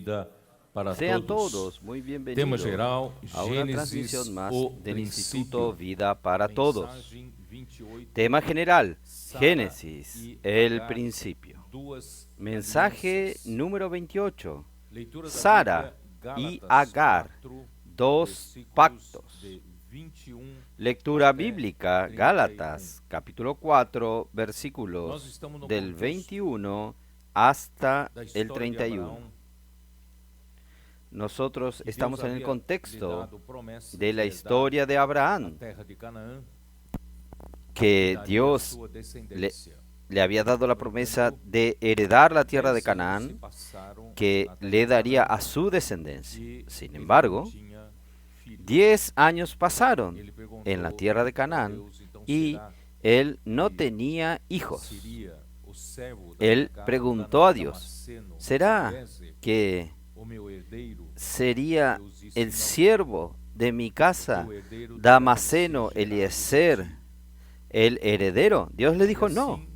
vida para Sean todos. todos muy Tema bienvenidos geral, a una Gênesis, transmisión más o del Instituto princípio. Vida para Todos. Mensagem 28, Tema general, Sara Génesis, y el Agar, principio. duas Mensaje alianças. número 28, Leitura da Sara Bíblia, y Gálatas Agar, 4, dos versículos pactos. de 21 Lectura até bíblica, 31. Gálatas, capítulo 4, Nós versículos estamos no del contexto 21 hasta da el história de 31. Abraão, Nosotros que Deus estamos en el havia lhe contexto dado promessa de la herdar historia de a Abraham, terra de Canaã, que daria a Dios sua descendência. le había dado la promesa de heredar la tierra de 10 anos se Canaán, passaram que na terra le de daría Canaã, a su descendencia. e Sin ele embargo, não tinha filhos. 10 años pasaron Ele perguntou en la tierra de a Canaán Deus, então y será él no que tenía hijos. seria o servo da Él minha casa, preguntó a Dios, Damasceno, ¿será Eliezer, que o meu herdeiro? sería Deus disse, el não, siervo de mi casa, o herdeiro Damasceno, deverá ser gerado Eliezer, de ti. el heredero? Dios le dijo, Y no, assim,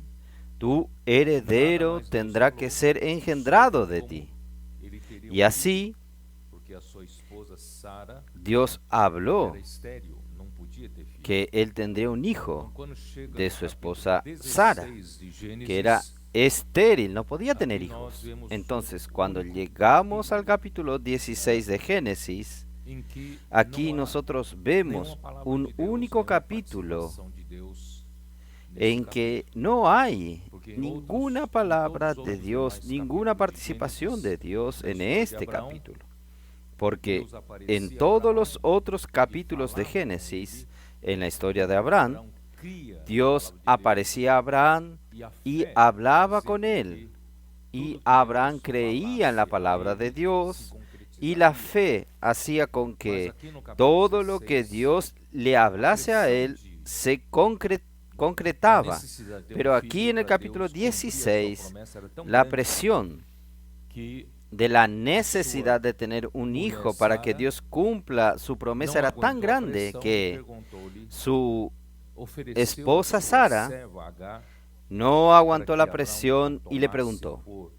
tu heredero nada mais tendrá Deus que falou, ser engendrado só de como ti. ele teria Y así porque a sua esposa Sara Dios habló era estéril, não podia ter filho. que él tendría un Então, hijo quando chega de no su capítulo esposa 16 Sara, de Gênesis, que era estéril, no podía tener aquí nós hijos. vemos Entonces, o cuando único llegamos al capítulo capítulo 16 de Génesis, em que aquí não há nosotros vemos nenhuma palavra un de Deus, único nenhuma capítulo participação de Deus nesse en que capítulo. no hay Porque em ninguna outros, em palabra todos os de outros Dios, demais ninguna capítulos de participación de Gênesis, Dios da en história de este Abraão, capítulo. Porque Deus aparecia en a todos Abraão los otros e capítulos de falava com Génesis, ele, en la historia de como Abraham, Abraão cria a Dios palavra de Deus, aparecía a Abraham e a y fé hablaba fazia con com él. que Y tudo que Abraham Deus creía en la falasse a palabra de ele se Dios y la concretizaria. fe hacía con Mas que aqui no capítulo todo lo que 16, Dios le hablase a pressão él de se a concretaba. necessidade de Pero aquí filho en el para capítulo Deus cumprir a sua 16, promessa era tão la grande presión que de la a necesidad sua de tener un mulher hijo para que Sara Dios cumpla su promesa não era tan aguentou a grande pressão e que perguntou-lhe, su ofereceu esposa a sua Sara serva Agar no para aguantó que la Abraão a presión y le tomasse preguntó. por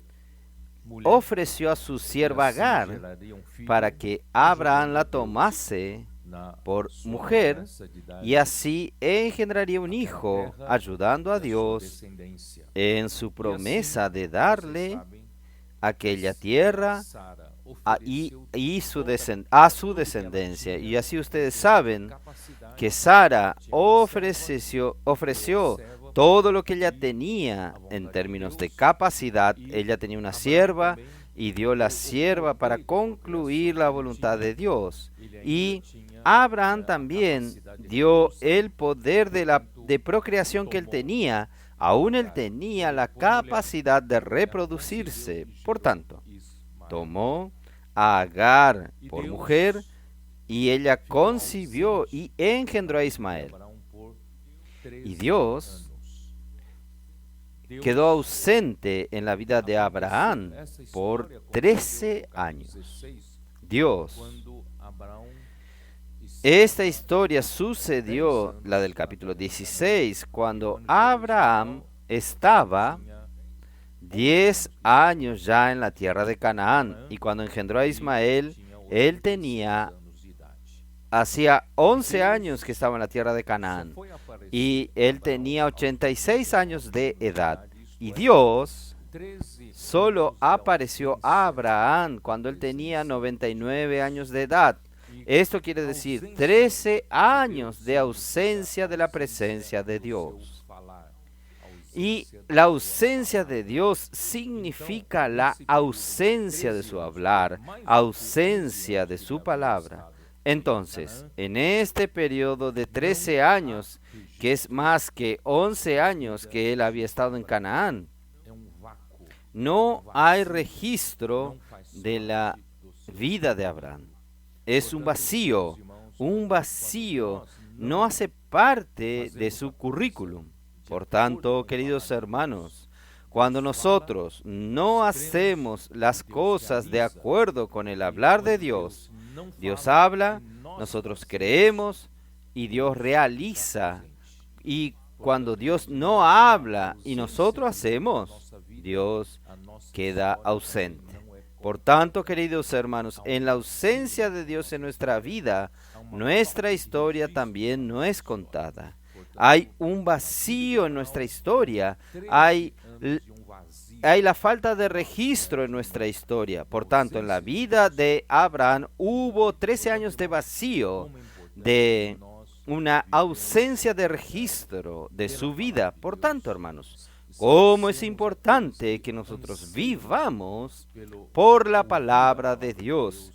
mulher, Ofreció a su e sierva assim Agar geraria um filho, para que Abraham la ajudando a Deus tomase na por sua mujer promessa de dar y así engendraría un hijo, terra ayudando a da sua Dios descendência. en su E promesa assim, de vocês darle sabem, aquella tierra Sara y ofereceu a su tudo que ela descendencia. tinha Y así ustedes em saben capacidade. que Sara Tinha uma ofreció serva todo lo que ella cumprir tenía a vontade en de términos de Deus, capacidad. e Ella tenía una Abraão sierva também y dio la deu o sierva para poder de concluir procriação la que ele voluntad tinha. de Dios. Ele ainda Y tinha Abraham a también capacidade de dio reprodução. el poder Portanto, de procreación que él tomou tenía. Aún él Agar tenía la como mulher, capacidad de ela concebeu reproducirse. e Por gerou tanto, Ismael. tomó a Agar E por Deus mujer y ella ficou concibió y ausente engendró a de Ismael. Abraão por Y 13 Dios anos. Deus quedó ausente en la vida de aconteceu Abraham essa por história aconteceu 13 no capítulo años. 16, Dios. quando Abraão Esta estava historia 10 sucedió, anos la del na capítulo terra de 16, Canaã, cuando quando chegou Abraham Ismael, estaba tinha 10 años ya en la tierra de Canaán. Y cuando engendró a e Ismael, tinha él 86 tenía, anos de idade. hacía 11 años que estaba en la tierra de Só Canaán. foi aparecer Y a él Abraão tenía aos 86 años de 85 edad. idade, isto Y é, Dios 13 solo anos de apareció a ausência Abraham da cuando él tenía presença. 99 años de edad. E Esto quiere decir ausência 13 de años Deus de ausencia de la ausência presencia de do seu Dios. falar, Y ausência la da sua ausencia de palavra. Dios Então, significa la nesse período de ausencia de 13 su anos, hablar, mais do que 15 ausencia anos de que su havia palabra. estado Entonces, Canaã, en este periodo de 13 não há años, que es registro, más que 11 años que él había estado en Canaán, é vácuo, no hay registro não faz de la parte do seu vida de Abraham. Es un vacío, un vacío, no hace parte de su currículum. Por tanto, queridos hermanos, cuando nosotros no hacemos las cosas de acuerdo con el hablar de Dios, Dios habla, nosotros creemos y Dios realiza. Y cuando Dios no habla y nosotros hacemos, Dios queda ausente. Por tanto, queridos hermanos, en la ausencia de Dios en nuestra vida, nuestra historia también no es contada. Hay un vacío en nuestra historia, hay la falta de registro en nuestra historia. Por tanto, en la vida de Abraham hubo 13 años de vacío, de una ausencia de registro de su vida. Por tanto, hermanos, cómo es importante que nosotros vivamos por la palabra de Dios.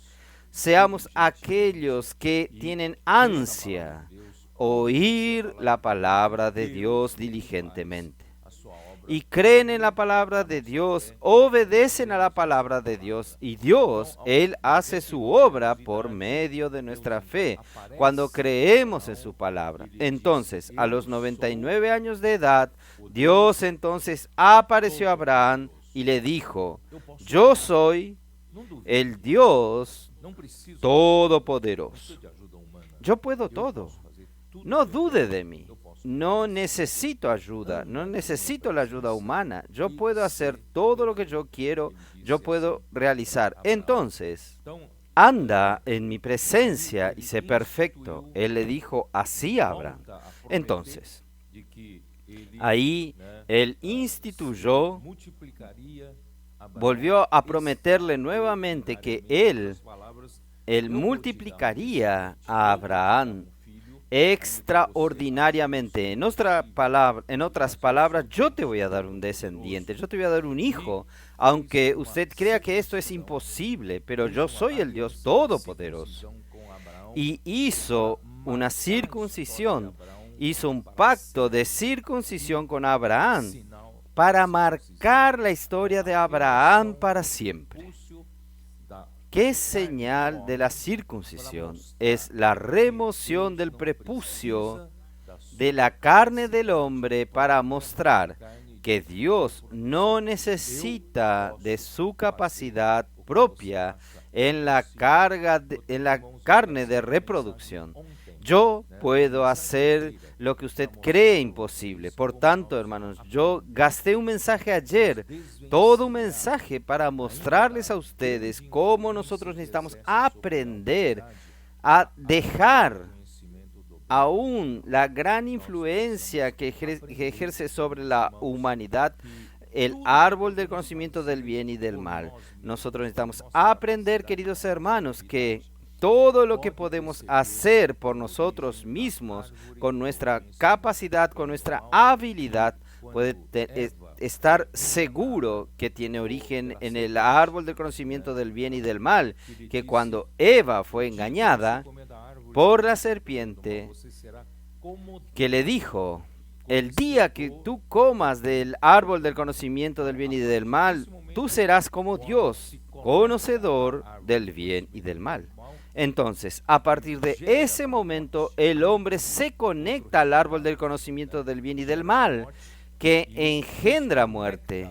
Seamos aquellos que tienen ansia oír la palabra de Dios diligentemente. Y creen en la palabra de Dios, obedecen a la palabra de Dios, y Dios, Él hace su obra por medio de nuestra fe, cuando creemos en su palabra. Entonces, a los 99 años de edad, Dios entonces apareció a Abraham y le dijo: yo soy el Dios Todopoderoso. Yo puedo todo. No dude de mí. No necesito ayuda, no necesito la ayuda humana. Yo puedo hacer todo lo que yo quiero, yo puedo realizar. Entonces, anda en mi presencia y sé perfecto. Él le dijo así a Abraham. Entonces, ahí él instituyó, volvió a prometerle nuevamente que él multiplicaría a Abraham extraordinariamente. En otras palabras, yo te voy a dar un descendiente, yo te voy a dar un hijo, aunque usted crea que esto es imposible, pero yo soy el Dios Todopoderoso. Y hizo una circuncisión, hizo un pacto de circuncisión con Abraham para marcar la historia de Abraham para siempre. ¿Qué señal de la circuncisión? Es la remoción del prepucio de la carne del hombre para mostrar que Dios no necesita de su capacidad propia en la carne de reproducción. Yo puedo hacer lo que usted cree imposible. Por tanto, hermanos, yo gasté un mensaje ayer, todo un mensaje para mostrarles a ustedes cómo nosotros necesitamos aprender a dejar aún la gran influencia que ejerce sobre la humanidad el árbol del conocimiento del bien y del mal. Nosotros necesitamos aprender, queridos hermanos, que todo lo que podemos hacer por nosotros mismos, con nuestra capacidad, con nuestra habilidad, puede estar seguro que tiene origen en el árbol del conocimiento del bien y del mal, que cuando Eva fue engañada por la serpiente, que le dijo: el día que tú comas del árbol del conocimiento del bien y del mal, tú serás como Dios, conocedor del bien y del mal. Entonces, a partir de ese momento, el hombre se conecta al árbol del conocimiento del bien y del mal, que engendra muerte.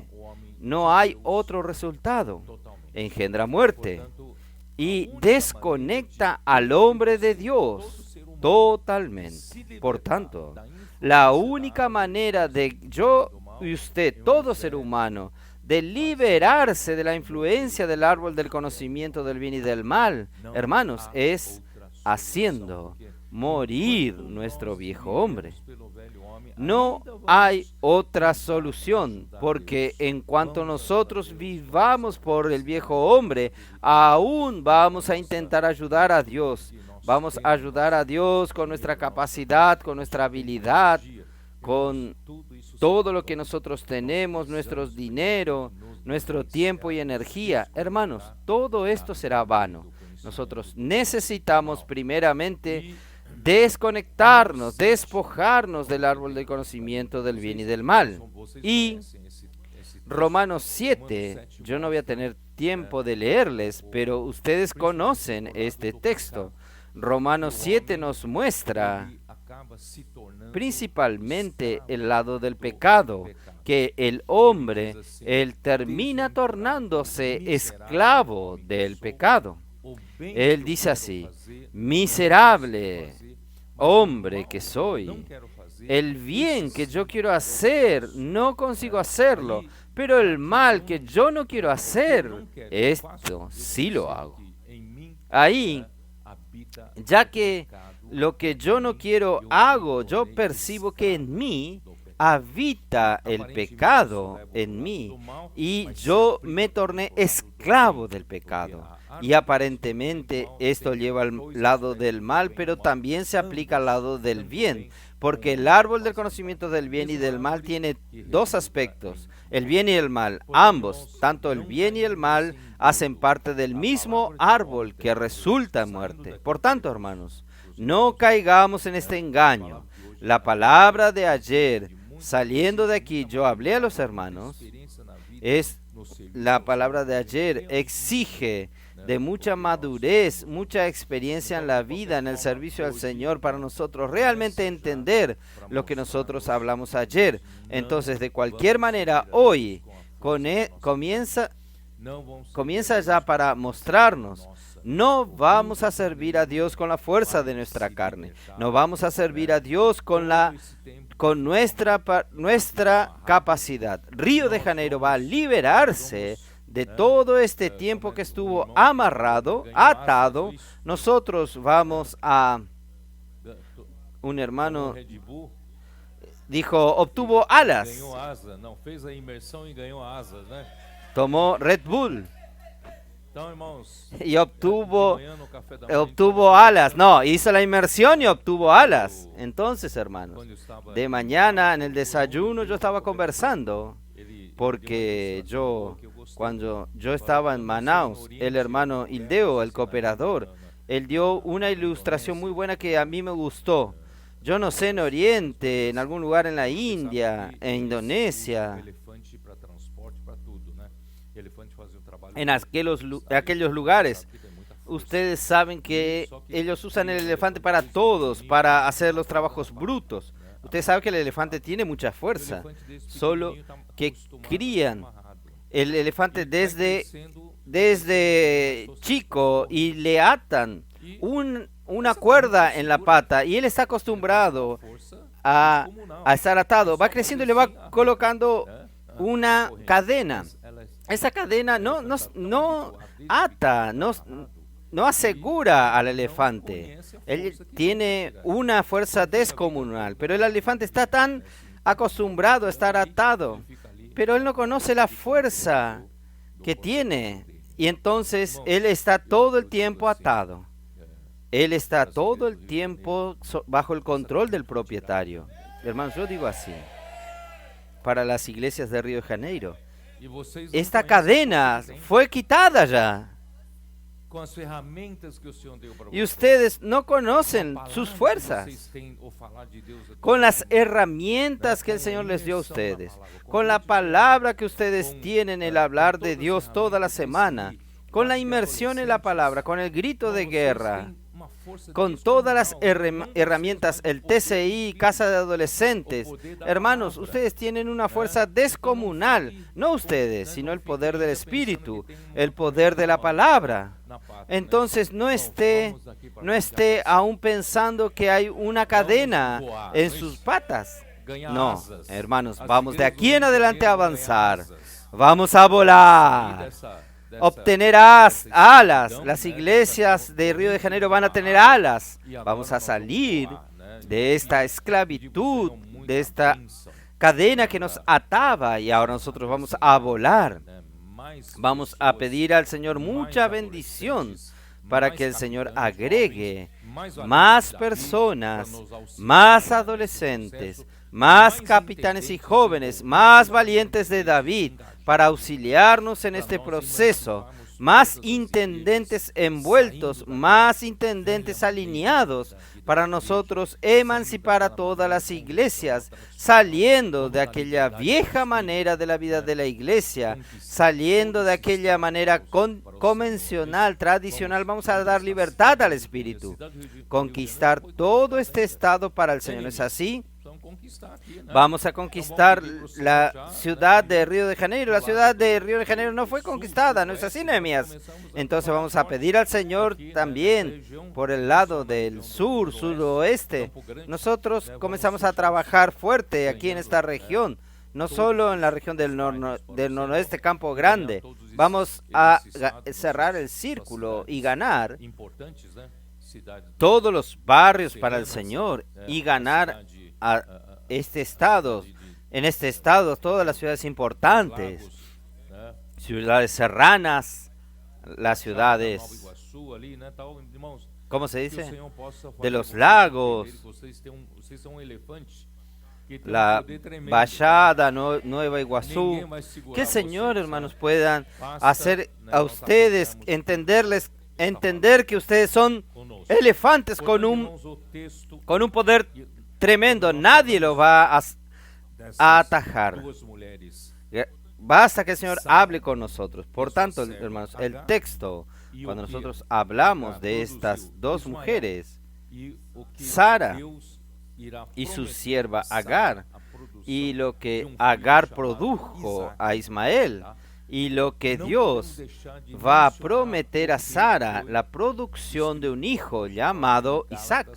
No hay otro resultado. Engendra muerte. Y desconecta al hombre de Dios totalmente. Por tanto, la única manera de yo y usted, todo ser humano, de liberarse de la influencia del árbol del conocimiento del bien y del mal, hermanos, es haciendo morir nuestro viejo hombre. No hay otra solución, porque en cuanto nosotros vivamos por el viejo hombre, aún vamos a intentar ayudar a Dios. Vamos a ayudar a Dios con nuestra capacidad, con nuestra habilidad, con todo lo que nosotros tenemos, nuestro dinero, nuestro tiempo y energía. Hermanos, todo esto será vano. Nosotros necesitamos primeramente desconectarnos, despojarnos del árbol del conocimiento del bien y del mal. Y Romanos 7, yo no voy a tener tiempo de leerles, pero ustedes conocen este texto. Romanos 7 nos muestra principalmente el lado del pecado, que el hombre, él termina tornándose esclavo del pecado. Él dice así: miserable hombre que soy, el bien que yo quiero hacer, no consigo hacerlo, Pero el mal que yo no quiero hacer, esto sí lo hago. Ahí, ya que lo que yo no quiero hago, yo percibo que en mí habita el pecado en mí y yo me torné esclavo del pecado. Y aparentemente esto lleva al lado del mal, pero también se aplica al lado del bien, porque el árbol del conocimiento del bien y del mal tiene dos aspectos, el bien y el mal. Ambos, tanto el bien y el mal, hacen parte del mismo árbol que resulta en muerte. Por tanto, hermanos, no caigamos en este engaño. La palabra de ayer, saliendo de aquí, yo hablé a los hermanos, la palabra de ayer exige de mucha madurez, mucha experiencia en la vida, en el servicio al Señor, para nosotros realmente entender lo que nosotros hablamos ayer. Entonces, de cualquier manera, hoy comienza ya para mostrarnos. No vamos a servir a Dios con la fuerza de nuestra carne. No vamos a servir a Dios con nuestra capacidad. Río de Janeiro va a liberarse de todo este tiempo que estuvo amarrado, atado. Nosotros vamos a... Un hermano dijo, obtuvo alas. Tomó Red Bull y obtuvo alas. No, hizo la inmersión y obtuvo alas. Entonces, hermanos, de mañana en el desayuno yo estaba conversando, porque cuando yo estaba en Manaus, el hermano Ildeo, el cooperador, él dio una ilustración muy buena que a mí me gustó. Yo no sé, en Oriente, en algún lugar en la India, en Indonesia, en aquellos lugares, ustedes saben que ellos usan el elefante para todos, para hacer los trabajos brutos. Ustedes saben que el elefante tiene mucha fuerza, solo que crían el elefante desde chico y le atan una cuerda en la pata y él está acostumbrado a estar atado. Va creciendo y le va colocando una cadena. Esa cadena no ata, no asegura al elefante. Él tiene una fuerza descomunal, pero el elefante está tan acostumbrado a estar atado, pero él no conoce la fuerza que tiene, y entonces él está todo el tiempo atado. Él está todo el tiempo bajo el control del propietario. Hermanos, yo digo así, para las iglesias de Río de Janeiro, esta cadena fue quitada ya. Y ustedes no conocen sus fuerzas. Con las herramientas que el Señor les dio a ustedes, con la palabra que ustedes tienen, el hablar de Dios toda la semana, con la inmersión en la palabra, con el grito de guerra, con todas las herramientas, el TCI, Casa de Adolescentes. Hermanos, ustedes tienen una fuerza descomunal, no ustedes, sino el poder del Espíritu, el poder de la palabra. Entonces no esté aún pensando que hay una cadena en sus patas. No, hermanos, vamos de aquí en adelante a avanzar. Vamos a volar. Obtener alas. Las iglesias de Río de Janeiro van a tener alas. Vamos a salir de esta esclavitud, de esta cadena que nos ataba, y ahora nosotros vamos a volar. Vamos a pedir al Señor mucha bendición para que el Señor agregue más personas, más adolescentes, más capitanes y jóvenes, más valientes de David, para auxiliarnos en este proceso, más intendentes envueltos, más intendentes alineados, para nosotros emancipar a todas las iglesias, saliendo de aquella vieja manera de la vida de la iglesia, saliendo de aquella manera convencional, tradicional. Vamos a dar libertad al Espíritu, conquistar todo este estado para el Señor. ¿No es así? Vamos a conquistar la ciudad de Río de Janeiro. La ciudad de Río de Janeiro no fue conquistada, ¿no es así, Nehemías? Entonces vamos a pedir al Señor también por el lado del suroeste. Nosotros comenzamos a trabajar fuerte aquí en esta región. no solo en la región del noroeste, Campo Grande. Vamos a cerrar el círculo y ganar todos los barrios para el Señor y ganar a este estado. En este estado, todas las ciudades importantes, ciudades serranas, las ciudades, ¿cómo se dice? De los lagos, la Vallada, Nueva Iguazú. Que el Señor, hermanos, puedan hacer a ustedes entender que ustedes son elefantes con un poder tremendo. Nadie lo va a atajar. Basta que el Señor hable con nosotros. Por tanto, hermanos, el texto, cuando nosotros hablamos de estas dos mujeres, Sara y su sierva Agar, y lo que Agar produjo a Ismael, y lo que Dios va a prometer a Sara, la producción de un hijo llamado Isaac.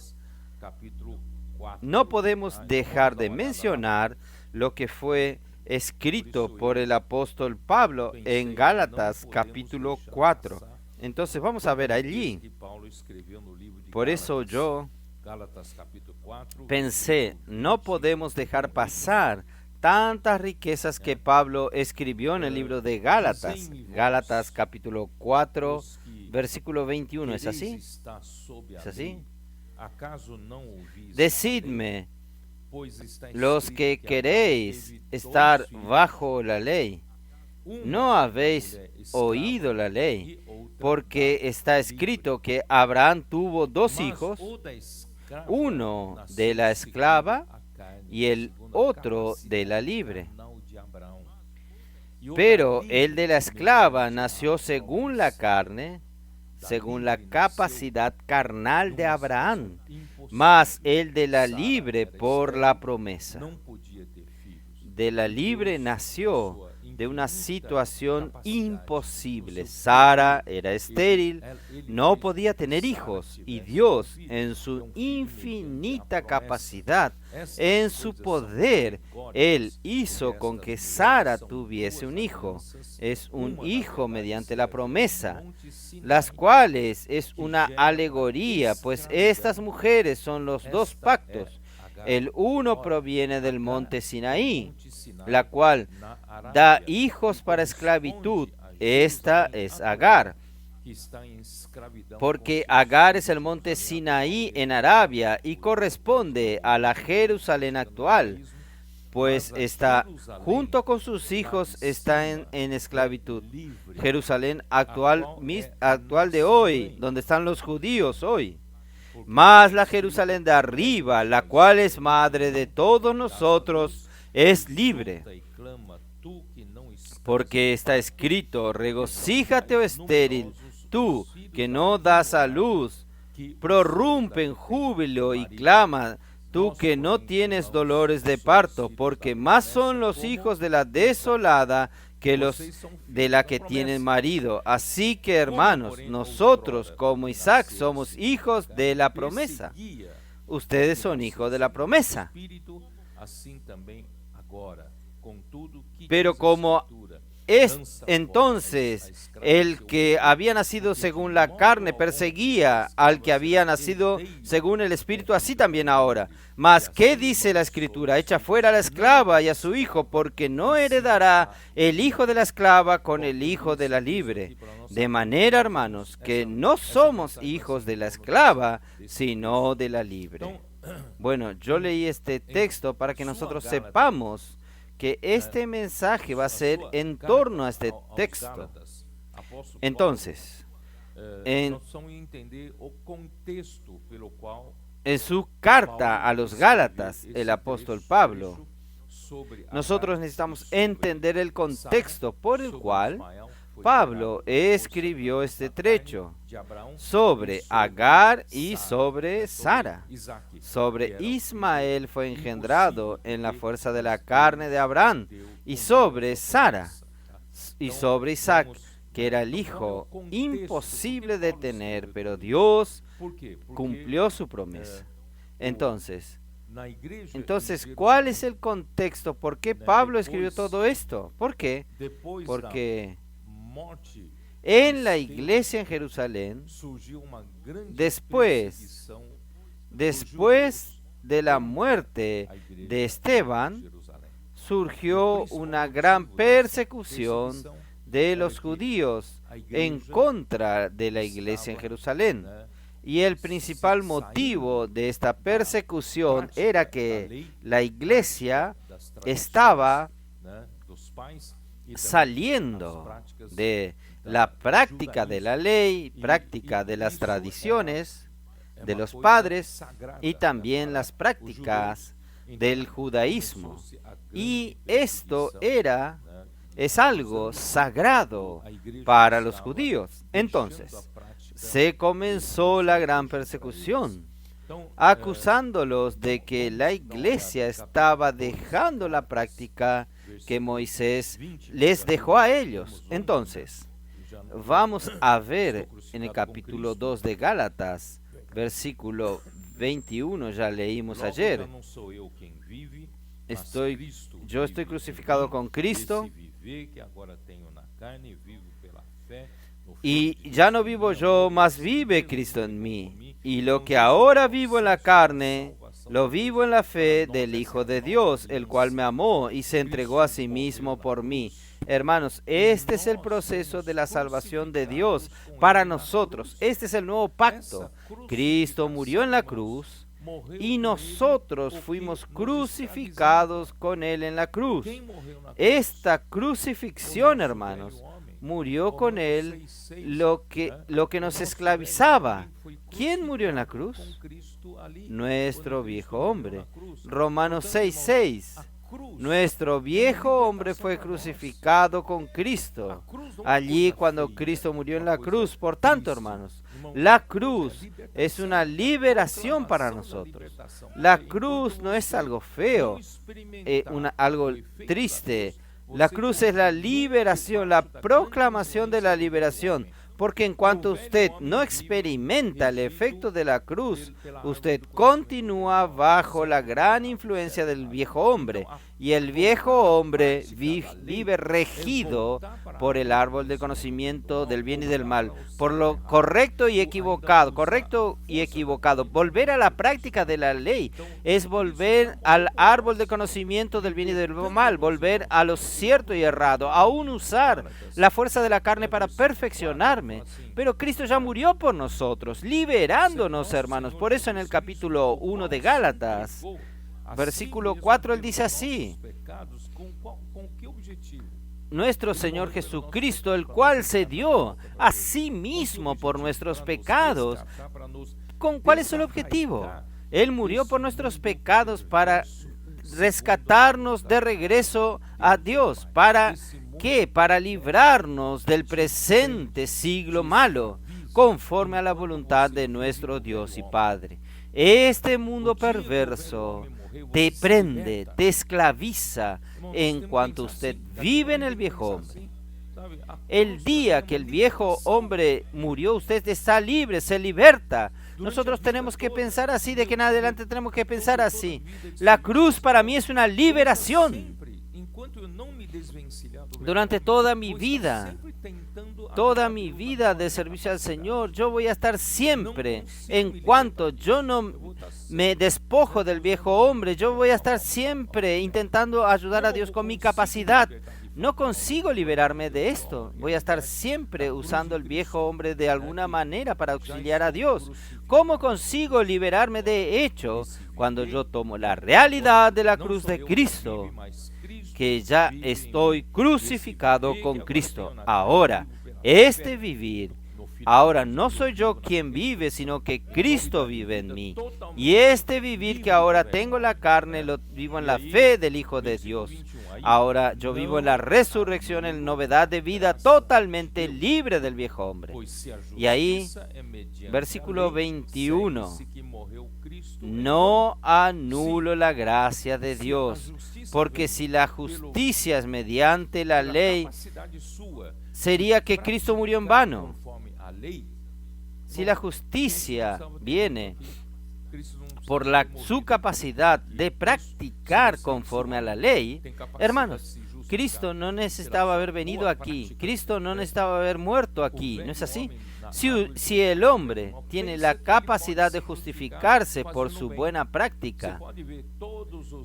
No podemos dejar de mencionar lo que fue escrito por el apóstol Pablo en Gálatas capítulo 4. Entonces vamos a ver allí. Por eso yo pensé, no podemos dejar pasar tantas riquezas que Pablo escribió en el libro de Gálatas. Gálatas capítulo 4, versículo 21. ¿Es así? ¿Es así? Decidme, los que queréis estar bajo la ley, ¿no habéis oído la ley? Porque está escrito que Abraham tuvo dos hijos, uno de la esclava y el otro de la libre. Pero el de la esclava nació según la carne, según la capacidad carnal de Abraham, mas el de la libre por la promesa. De la libre nació de una situación imposible. Sara era estéril, no podía tener hijos, y Dios, en su infinita capacidad, en su poder, Él hizo con que Sara tuviese un hijo. Es un hijo mediante la promesa, las cuales es una alegoría, pues estas mujeres son los dos pactos. El uno proviene del monte Sinaí, la cual da hijos para esclavitud. Esta es Agar, porque Agar es el monte Sinaí en Arabia y corresponde a la Jerusalén actual, pues está junto con sus hijos, está en esclavitud. Jerusalén actual de hoy, donde están los judíos hoy. Mas la Jerusalén de arriba, la cual es madre de todos nosotros, es libre. Porque está escrito, regocíjate, oh estéril, tú que no das a luz, prorrumpe en júbilo y clama, tú que no tienes dolores de parto, porque más son los hijos de la desolada que los de la que tienen marido. Así que, hermanos, nosotros como Isaac somos hijos de la promesa. Ustedes son hijos de la promesa. Pero como es entonces el que había nacido según la carne perseguía al que había nacido según el Espíritu, así también ahora. Mas, ¿qué dice la Escritura? Echa fuera a la esclava y a su hijo, porque no heredará el hijo de la esclava con el hijo de la libre. De manera, hermanos, que no somos hijos de la esclava, sino de la libre. Bueno, yo leí este texto para que nosotros sepamos que este mensaje va a ser en torno a este texto. Entonces, en su carta a los Gálatas, el apóstol Pablo, nosotros necesitamos entender el contexto por el cual Pablo escribió este trecho sobre Agar y sobre Sara. Sobre Ismael fue engendrado en la fuerza de la carne de Abraham, y sobre Sara y sobre Isaac, que era el hijo imposible de tener, pero Dios cumplió su promesa. Entonces, na igreja Entonces, em ¿cuál es Jerusalém, el contexto? ¿Por qué né, Pablo escribió depois- todo esto? ¿Por qué? depois Porque da morte en la de Estevão, iglesia en Jerusalén, surgiu uma grande después perseguição después de la muerte à igreja de de Esteban, Jerusalém. surgió una gran persecución de los judíos en contra de la iglesia en Jerusalén. Né, Y el principal motivo de esta persecución era que la iglesia das tradições, estaba né, dos pais e também saliendo as práticas de da la práctica de la ley, práctica de las tradiciones de los padres y también las prácticas del judaísmo. Y esto es algo sagrado para los judíos. Entonces, se comenzó la gran persecución, acusándolos de que la iglesia estaba dejando la práctica que Moisés les dejó a ellos. Entonces, vamos a ver en el capítulo 2 de Gálatas, versículo 21, ya leímos ayer. Yo estoy crucificado con Cristo y ya no vivo yo, mas vive Cristo en mí. Y lo que ahora vivo en la carne, lo vivo en la fe del Hijo de Dios, el cual me amó y se entregó a sí mismo por mí. Hermanos, este es el proceso de la salvación de Dios para nosotros. Este es el nuevo pacto. Cristo murió en la cruz y nosotros fuimos crucificados con Él en la cruz. Esta crucifixión, hermanos, murió con Él lo que nos esclavizaba. ¿Quién murió en la cruz? Nuestro viejo hombre. Romanos 6:6. Nuestro viejo hombre fue crucificado con Cristo, allí cuando Cristo murió en la cruz. Por tanto, hermanos, la cruz es una liberación para nosotros. La cruz no es algo feo, algo triste. La cruz es la liberación, la proclamación de la liberación. Porque en cuanto usted no experimenta el efecto de la cruz, usted continúa bajo la gran influencia del viejo hombre. Y el viejo hombre vive regido por el árbol del conocimiento del bien y del mal, por lo correcto y equivocado. Volver a la práctica de la ley es volver al árbol del conocimiento del bien y del mal, volver a lo cierto y errado, aún usar la fuerza de la carne para perfeccionarme. Pero Cristo ya murió por nosotros, liberándonos, hermanos. Por eso en el capítulo 1 de Gálatas, versículo 4, él dice así: nuestro Señor Jesucristo, el cual se dio a sí mismo por nuestros pecados. ¿Cuál es el objetivo? Él murió por nuestros pecados para rescatarnos de regreso a Dios. ¿Para qué? Para librarnos del presente siglo malo, conforme a la voluntad de nuestro Dios y Padre. Este mundo perverso te prende, te esclaviza en cuanto usted vive en el viejo hombre. El día que el viejo hombre murió, usted está libre, se liberta. Nosotros tenemos que pensar así, de que en adelante tenemos que pensar así. La cruz para mí es una liberación. Durante toda mi vida de servicio al Señor, yo voy a estar siempre, en cuanto yo no me despojo del viejo hombre, yo voy a estar siempre intentando ayudar a Dios con mi capacidad. No consigo liberarme de esto. Voy a estar siempre usando el viejo hombre de alguna manera para auxiliar a Dios. ¿Cómo consigo liberarme de hecho? Cuando yo tomo la realidad de la cruz de Cristo, que ya estoy crucificado con Cristo. Ahora, este vivir, ahora no soy yo quien vive, sino que Cristo vive en mí. Y este vivir que ahora tengo en la carne, lo vivo en la fe del Hijo de Dios. Ahora yo vivo en la resurrección, en novedad de vida, totalmente libre del viejo hombre. Y ahí, versículo 21, no anulo la gracia de Dios, porque si la justicia es mediante la ley, sería que Cristo murió en vano. Si la justicia viene por su capacidad de practicar conforme a la ley, hermanos, Cristo no necesitaba haber venido aquí, Cristo no necesitaba haber muerto aquí, ¿no es así? Si el hombre tiene la capacidad de justificarse por su buena práctica,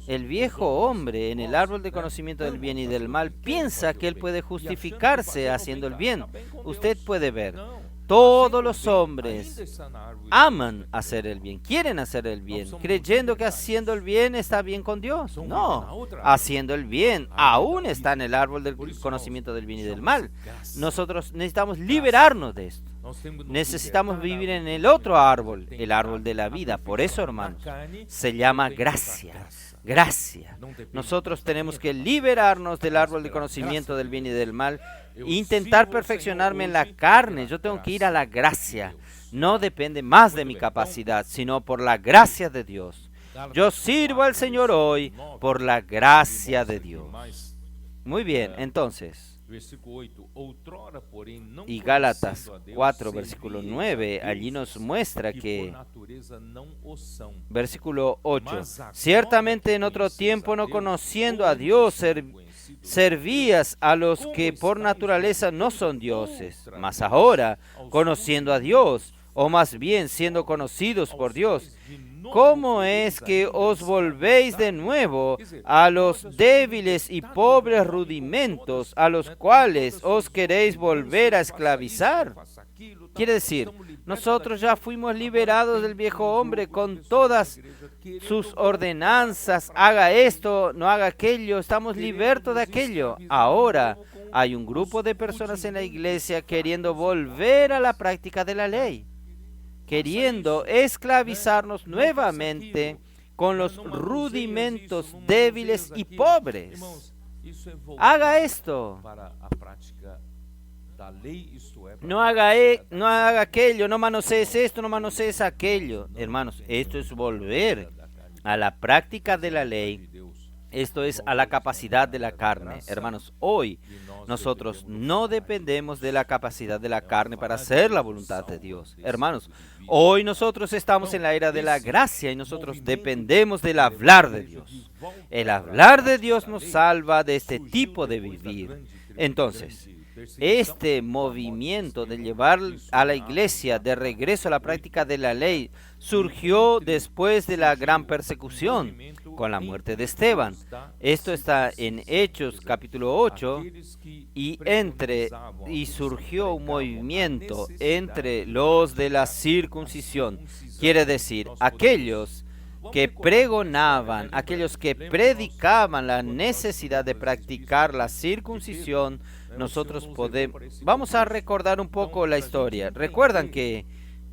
el viejo hombre en el árbol de conocimiento del bien y del mal piensa que él puede justificarse haciendo el bien. Usted puede ver, todos los hombres aman hacer el bien, quieren hacer el bien, creyendo que haciendo el bien está bien con Dios. No, haciendo el bien aún está en el árbol del conocimiento del bien y del mal. Nosotros necesitamos liberarnos de esto. Necesitamos vivir en el otro árbol, el árbol de la vida. Por eso, hermanos, se llama gracia. Gracia. Nosotros tenemos que liberarnos del árbol de conocimiento del bien y del mal, intentar perfeccionarme en la carne. Yo tengo que ir a la gracia. No depende más de mi capacidad, sino por la gracia de Dios. Yo sirvo al Señor hoy por la gracia de Dios. Muy bien, entonces, y Gálatas 4, versículo 9, allí nos muestra que, versículo 8, ciertamente en otro tiempo no conociendo a Dios, servías a los que por naturaleza no son dioses, mas ahora, conociendo a Dios, o más bien siendo conocidos por Dios, ¿cómo es que os volvéis de nuevo a los débiles y pobres rudimentos a los cuales os queréis volver a esclavizar? Quiere decir, nosotros ya fuimos liberados del viejo hombre con todas sus ordenanzas, haga esto, no haga aquello, estamos libertos de aquello. Ahora hay un grupo de personas en la iglesia queriendo volver a la práctica de la ley, queriendo esclavizarnos nuevamente con los rudimentos débiles y pobres. Haga esto. No haga aquello, no manosees esto, no manosees aquello. Hermanos, esto es volver a la práctica de la ley. Esto es a la capacidad de la carne. Hermanos, hoy nosotros no dependemos de la capacidad de la carne para hacer la voluntad de Dios. Hermanos, hoy nosotros estamos en la era de la gracia y nosotros dependemos del hablar de Dios. El hablar de Dios nos salva de este tipo de vivir. Entonces, este movimiento de llevar a la iglesia de regreso a la práctica de la ley surgió después de la gran persecución con la muerte de Esteban. Esto está en Hechos capítulo 8 y surgió un movimiento entre los de la circuncisión. Quiere decir, aquellos que pregonaban, aquellos que predicaban la necesidad de practicar la circuncisión. Nosotros vamos a recordar un poco la historia. Recuerdan que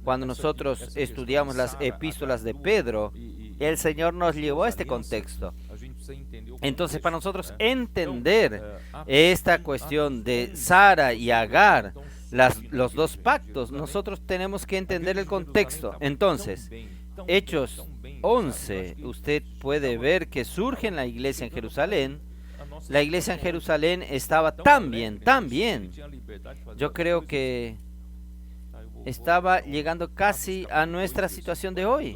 cuando nosotros estudiamos las epístolas de Pedro, el Señor nos llevó a este contexto. Entonces, para nosotros entender esta cuestión de Sara y Agar, los dos pactos, nosotros tenemos que entender el contexto. Entonces, Hechos 11, usted puede ver que surge en la iglesia en Jerusalén. La iglesia en Jerusalén estaba tan bien. Yo creo que estaba llegando casi a nuestra situación de hoy.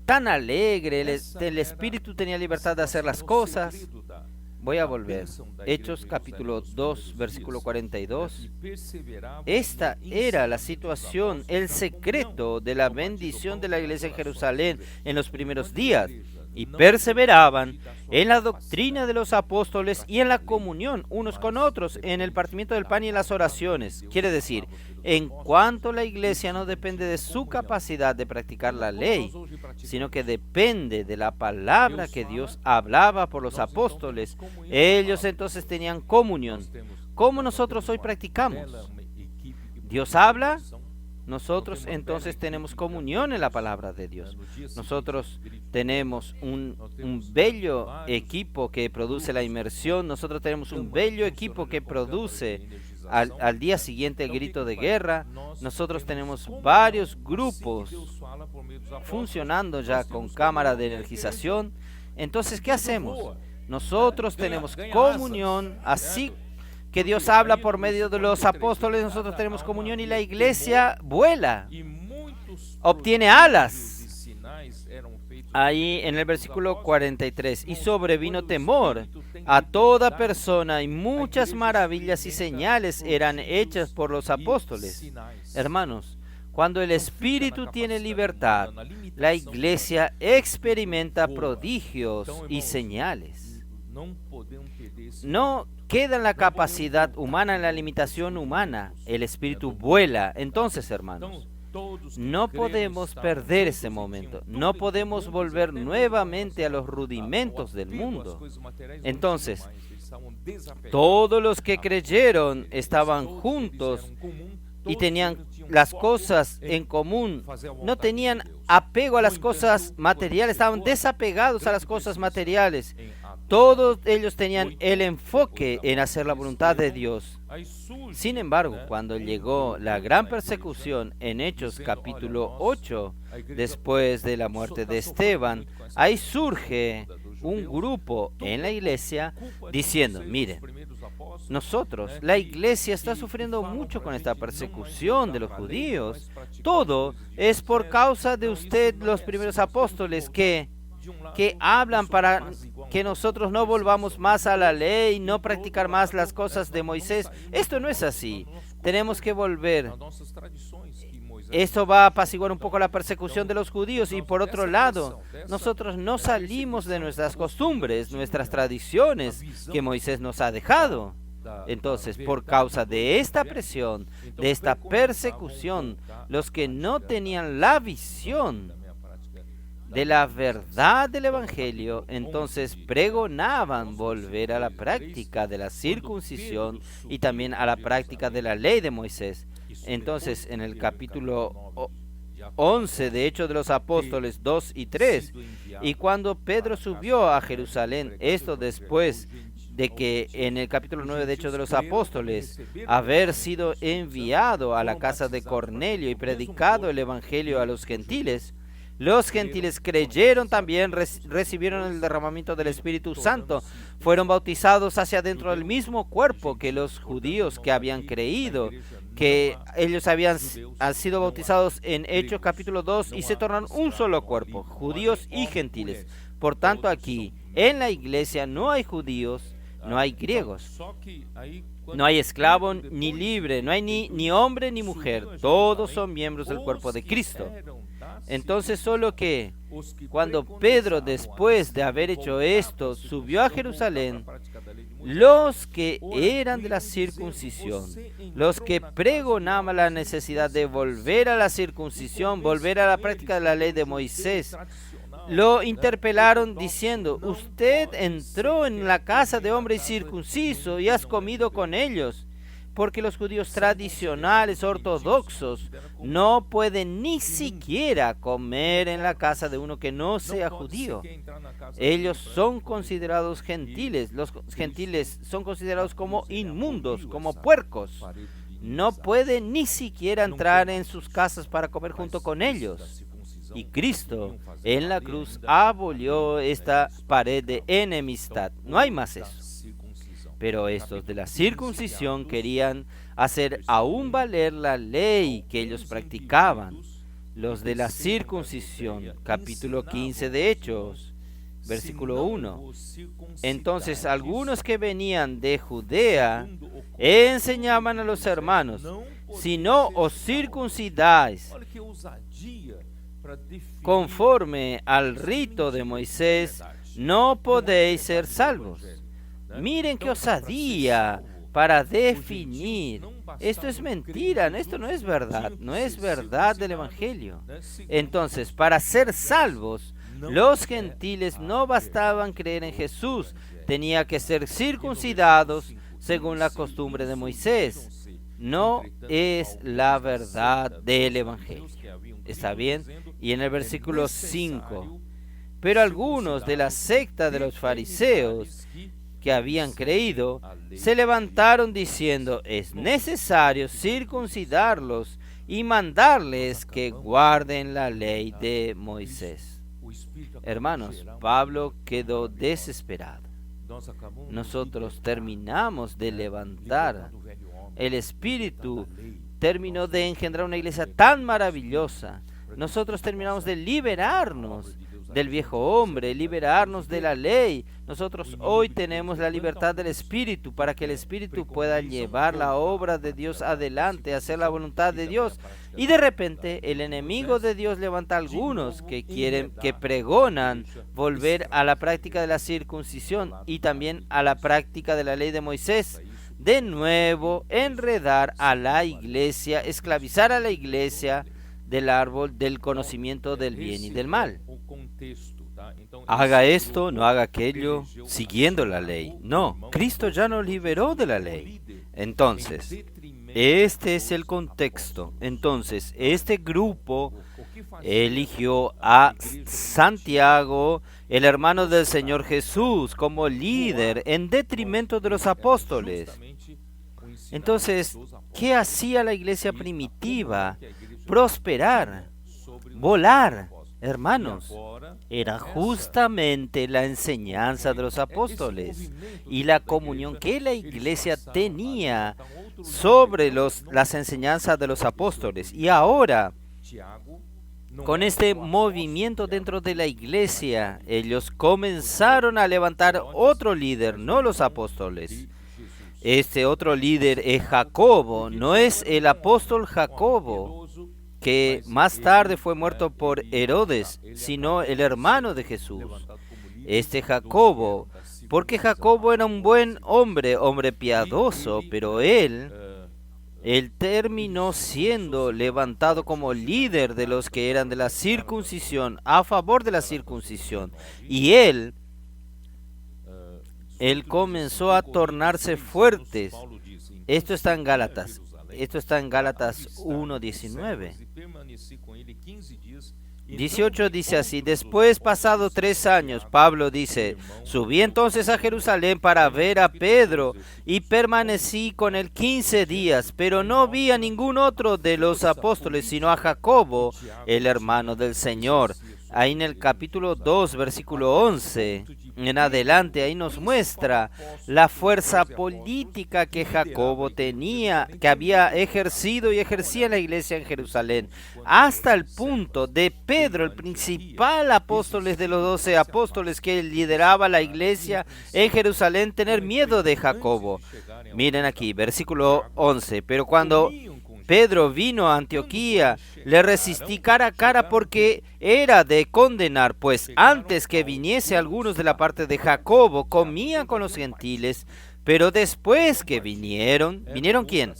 Tan alegre, el espíritu tenía libertad de hacer las cosas. Voy a volver. Hechos capítulo 2, versículo 42. Esta era la situación, el secreto de la bendición de la iglesia en Jerusalén en los primeros días. Y perseveraban en la doctrina de los apóstoles y en la comunión unos con otros, en el partimiento del pan y en las oraciones. Quiere decir, en cuanto la iglesia no depende de su capacidad de practicar la ley, sino que depende de la palabra que Dios hablaba por los apóstoles, ellos entonces tenían comunión. ¿Cómo nosotros hoy practicamos? Dios habla. Nosotros entonces tenemos comunión en la palabra de Dios. Nosotros tenemos un bello equipo que produce la inmersión. Nosotros tenemos un bello equipo que produce al día siguiente el grito de guerra. Nosotros tenemos varios grupos funcionando ya con cámara de energización. Entonces, ¿qué hacemos? Nosotros tenemos comunión, así que Dios habla por medio de los apóstoles, nosotros tenemos comunión y la iglesia vuela, obtiene alas. Ahí en el versículo 43, y sobrevino temor a toda persona y muchas maravillas y señales eran hechas por los apóstoles. Hermanos, cuando el Espíritu tiene libertad, la iglesia experimenta prodigios y señales. No queda en la capacidad humana, en la limitación humana. El Espíritu vuela. Entonces, hermanos, no podemos perder ese momento. No podemos volver nuevamente a los rudimentos del mundo. Entonces, todos los que creyeron estaban juntos y tenían las cosas en común. No tenían apego a las cosas materiales, estaban desapegados a las cosas materiales. Todos ellos tenían el enfoque en hacer la voluntad de Dios. Sin embargo, cuando llegó la gran persecución en Hechos capítulo 8, después de la muerte de Esteban, ahí surge un grupo en la iglesia diciendo, miren, nosotros, la iglesia está sufriendo mucho con esta persecución de los judíos. Todo es por causa de usted, los primeros apóstoles, que hablan para que nosotros no volvamos más a la ley, no practicar más las cosas de Moisés. Esto no es así. Tenemos que volver. Esto va a apaciguar un poco la persecución de los judíos y por otro lado, nosotros no salimos de nuestras costumbres, nuestras tradiciones que Moisés nos ha dejado. Entonces, por causa de esta presión, de esta persecución, los que no tenían la visión de la verdad del Evangelio, entonces pregonaban volver a la práctica de la circuncisión y también a la práctica de la ley de Moisés. Entonces, en el capítulo 11 de Hechos de los Apóstoles 2 y 3, y cuando Pedro subió a Jerusalén, esto después de que en el capítulo 9 de Hechos de los Apóstoles, haber sido enviado a la casa de Cornelio y predicado el Evangelio a los gentiles creyeron también, recibieron el derramamiento del Espíritu Santo, fueron bautizados hacia dentro del mismo cuerpo que los judíos que habían creído, que ellos han sido bautizados en Hechos capítulo 2 y se tornaron un solo cuerpo, judíos y gentiles. Por tanto, aquí en la iglesia no hay judíos, no hay griegos, no hay esclavo ni libre, no hay ni hombre ni mujer, todos son miembros del cuerpo de Cristo. Entonces, solo que cuando Pedro, después de haber hecho esto, subió a Jerusalén, los que eran de la circuncisión, los que pregonaban la necesidad de volver a la circuncisión, volver a la práctica de la ley de Moisés, lo interpelaron diciendo, usted entró en la casa de hombre circunciso y has comido con ellos, porque los judíos tradicionales ortodoxos no pueden ni siquiera comer en la casa de uno que no sea judío. Ellos son considerados gentiles, los gentiles son considerados como inmundos, como puercos. No pueden ni siquiera entrar en sus casas para comer junto con ellos. Y Cristo en la cruz abolió esta pared de enemistad. No hay más eso. Pero estos de la circuncisión querían hacer aún valer la ley que ellos practicaban. Los de la circuncisión, capítulo 15 de Hechos, versículo 1. Entonces algunos que venían de Judea enseñaban a los hermanos, si no os circuncidáis conforme al rito de Moisés, no podéis ser salvos. Miren qué osadía para definir. Esto es mentira, esto no es verdad, no es verdad del Evangelio. Entonces, para ser salvos, los gentiles no bastaban creer en Jesús, tenía que ser circuncidados según la costumbre de Moisés. No es la verdad del Evangelio. ¿Está bien? Y en el versículo 5, pero algunos de la secta de los fariseos que habían creído, se levantaron diciendo, es necesario circuncidarlos y mandarles que guarden la ley de Moisés. Hermanos, Pablo quedó desesperado. Nosotros terminamos de levantar. El Espíritu terminó de engendrar una iglesia tan maravillosa. Nosotros terminamos de liberarnos del viejo hombre, liberarnos de la ley. Nosotros hoy tenemos la libertad del Espíritu para que el Espíritu pueda llevar la obra de Dios adelante, hacer la voluntad de Dios. Y de repente el enemigo de Dios levanta a algunos que pregonan volver a la práctica de la circuncisión y también a la práctica de la ley de Moisés. De nuevo, enredar a la iglesia, esclavizar a la iglesia del árbol del conocimiento del bien y del mal. Haga esto, no haga aquello, siguiendo la ley. No, Cristo ya nos liberó de la ley. Entonces, este es el contexto. Entonces, este grupo eligió a Santiago, el hermano del Señor Jesús, como líder en detrimento de los apóstoles. Entonces, ¿qué hacía la iglesia primitiva? Prosperar, volar, hermanos. Era justamente la enseñanza de los apóstoles y la comunión que la iglesia tenía sobre las enseñanzas de los apóstoles. Y ahora, con este movimiento dentro de la iglesia, ellos comenzaron a levantar otro líder, no los apóstoles. Este otro líder es Jacobo, no es el apóstol Jacobo, que más tarde fue muerto por Herodes, sino el hermano de Jesús. Este Jacobo, porque Jacobo era un buen hombre piadoso, pero él terminó siendo levantado como líder de los que eran de la circuncisión, a favor de la circuncisión. Y él comenzó a tornarse fuertes. Esto está en Gálatas. Esto está en Gálatas 1:19. 18 dice así: después, pasados 3 años, Pablo dice, subí entonces a Jerusalén para ver a Pedro y permanecí con él 15 días, pero no vi a ningún otro de los apóstoles, sino a Jacobo, el hermano del Señor. Ahí en el capítulo 2, versículo 11 en adelante, ahí nos muestra la fuerza política que Jacobo tenía, que había ejercido y ejercía en la iglesia en Jerusalén, hasta el punto de Pedro, el principal apóstol de los 12 apóstoles que lideraba la iglesia en Jerusalén, tener miedo de Jacobo. Miren aquí, versículo 11, pero cuando Pedro vino a Antioquía, le resistí cara a cara porque era de condenar, pues antes que viniese algunos de la parte de Jacobo, comía con los gentiles, pero después que ¿vinieron quién?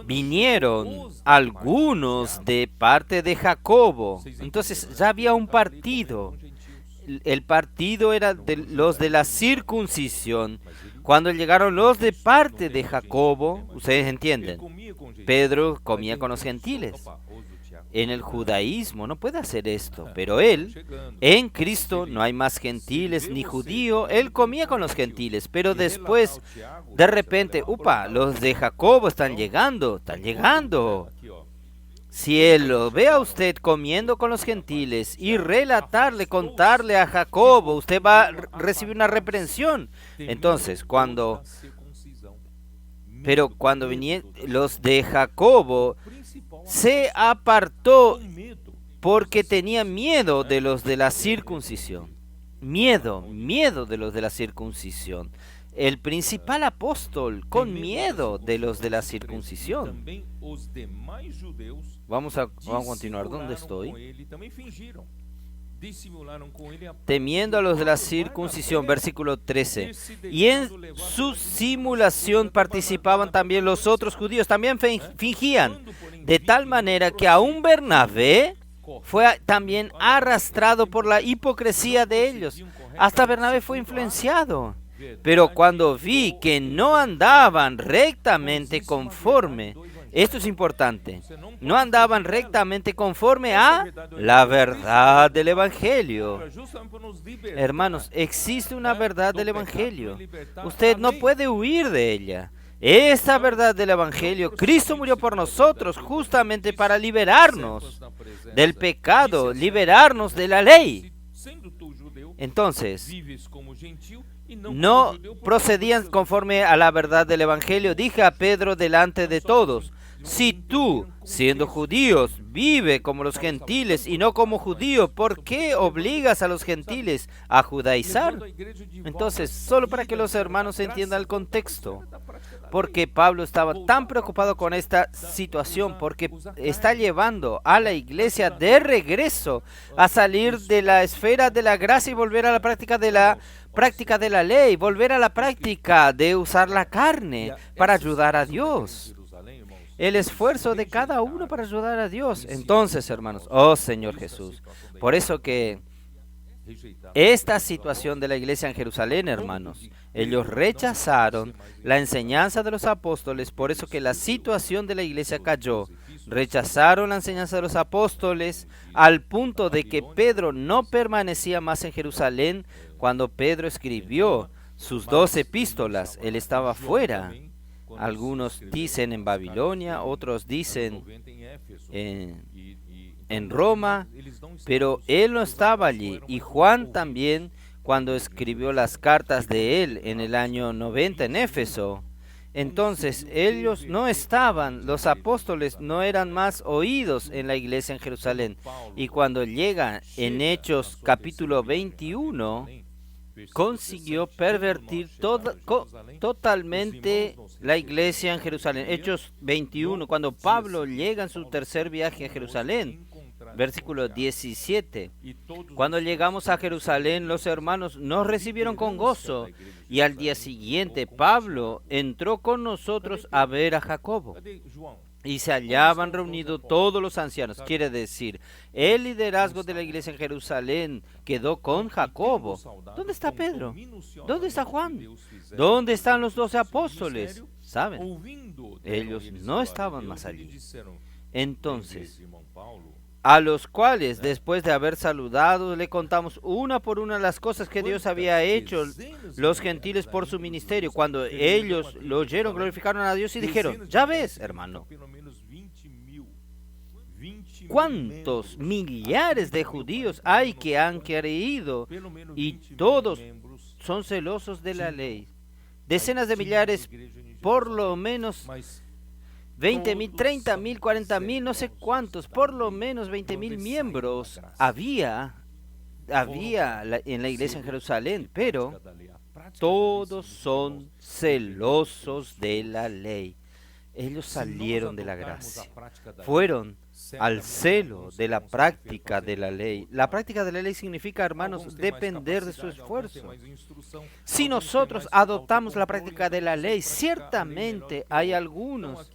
Vinieron algunos de parte de Jacobo. Entonces ya había un partido. El partido era de los de la circuncisión. Cuando llegaron los de parte de Jacobo, ustedes entienden, Pedro comía con los gentiles. En el judaísmo no puede hacer esto, pero él, en Cristo, no hay más gentiles ni judío, él comía con los gentiles, pero después, de repente, los de Jacobo están llegando. Si él lo ve a usted comiendo con los gentiles y contarle a Jacobo, usted va a recibir una reprensión. Entonces, cuando vinieron los de Jacobo, se apartó porque tenía miedo de los de la circuncisión. Miedo de los de la circuncisión. El principal apóstol con miedo de los de la circuncisión. Vamos a continuar. ¿Dónde estoy? Temiendo a los de la circuncisión, versículo 13. Y en su simulación participaban también los otros judíos, también fingían, de tal manera que aún Bernabé fue también arrastrado por la hipocresía de ellos. Hasta Bernabé fue influenciado. Pero cuando vi que no andaban rectamente conforme, esto es importante, no andaban rectamente conforme a la verdad del Evangelio. Hermanos, existe una verdad del Evangelio. Usted no puede huir de ella. Esta verdad del Evangelio, Cristo murió por nosotros justamente para liberarnos del pecado, liberarnos de la ley. Entonces, no procedían conforme a la verdad del Evangelio. Dije a Pedro delante de todos, Si tú, siendo judíos, vive como los gentiles y no como judío, ¿por qué obligas a los gentiles a judaizar? Entonces, solo para que los hermanos entiendan el contexto, porque Pablo estaba tan preocupado con esta situación, porque está llevando a la iglesia de regreso a salir de la esfera de la gracia y volver a la práctica de la ley, volver a la práctica de usar la carne para ayudar a Dios. El esfuerzo de cada uno para ayudar a Dios. Entonces, hermanos, oh Señor Jesús, por eso que esta situación de la iglesia en Jerusalén, hermanos, ellos rechazaron la enseñanza de los apóstoles, por eso que la situación de la iglesia cayó. Rechazaron la enseñanza de los apóstoles al punto de que Pedro no permanecía más en Jerusalén cuando Pedro escribió sus 2 epístolas. Él estaba fuera. Algunos dicen en Babilonia, otros dicen en Roma, pero él no estaba allí. Y Juan también, cuando escribió las cartas de él en el año 90 en Éfeso. Entonces ellos no estaban, los apóstoles no eran más oídos en la iglesia en Jerusalén. Y cuando llega en Hechos capítulo 21, consiguió pervertir totalmente la iglesia en Jerusalén. Hechos 21, cuando Pablo llega en su tercer viaje a Jerusalén, versículo 17. Cuando llegamos a Jerusalén, los hermanos nos recibieron con gozo, y al día siguiente Pablo entró con nosotros a ver a Jacobo. Y se hallaban reunidos todos los ancianos. Quiere decir, el liderazgo de la iglesia en Jerusalén quedó con Jacobo. ¿Dónde está Pedro? ¿Dónde está Juan? ¿Dónde están los 12 apóstoles? ¿Saben? Ellos no estaban más allí. Entonces, a los cuales, después de haber saludado, le contamos una por una las cosas que Dios había hecho los gentiles por su ministerio. Cuando ellos lo oyeron, glorificaron a Dios y dijeron, ya ves, hermano, cuántos millares de judíos hay que han creído y todos son celosos de la ley. Decenas de millares, por lo menos 20,000, 30,000, 40,000, no sé cuántos, por lo menos 20,000 miembros había en la iglesia en Jerusalén, pero todos son celosos de la ley. Ellos salieron de la gracia, fueron al celo de la práctica de la ley. La práctica de la ley significa, hermanos, depender de su esfuerzo. Si nosotros adoptamos la práctica de la ley, ciertamente hay algunos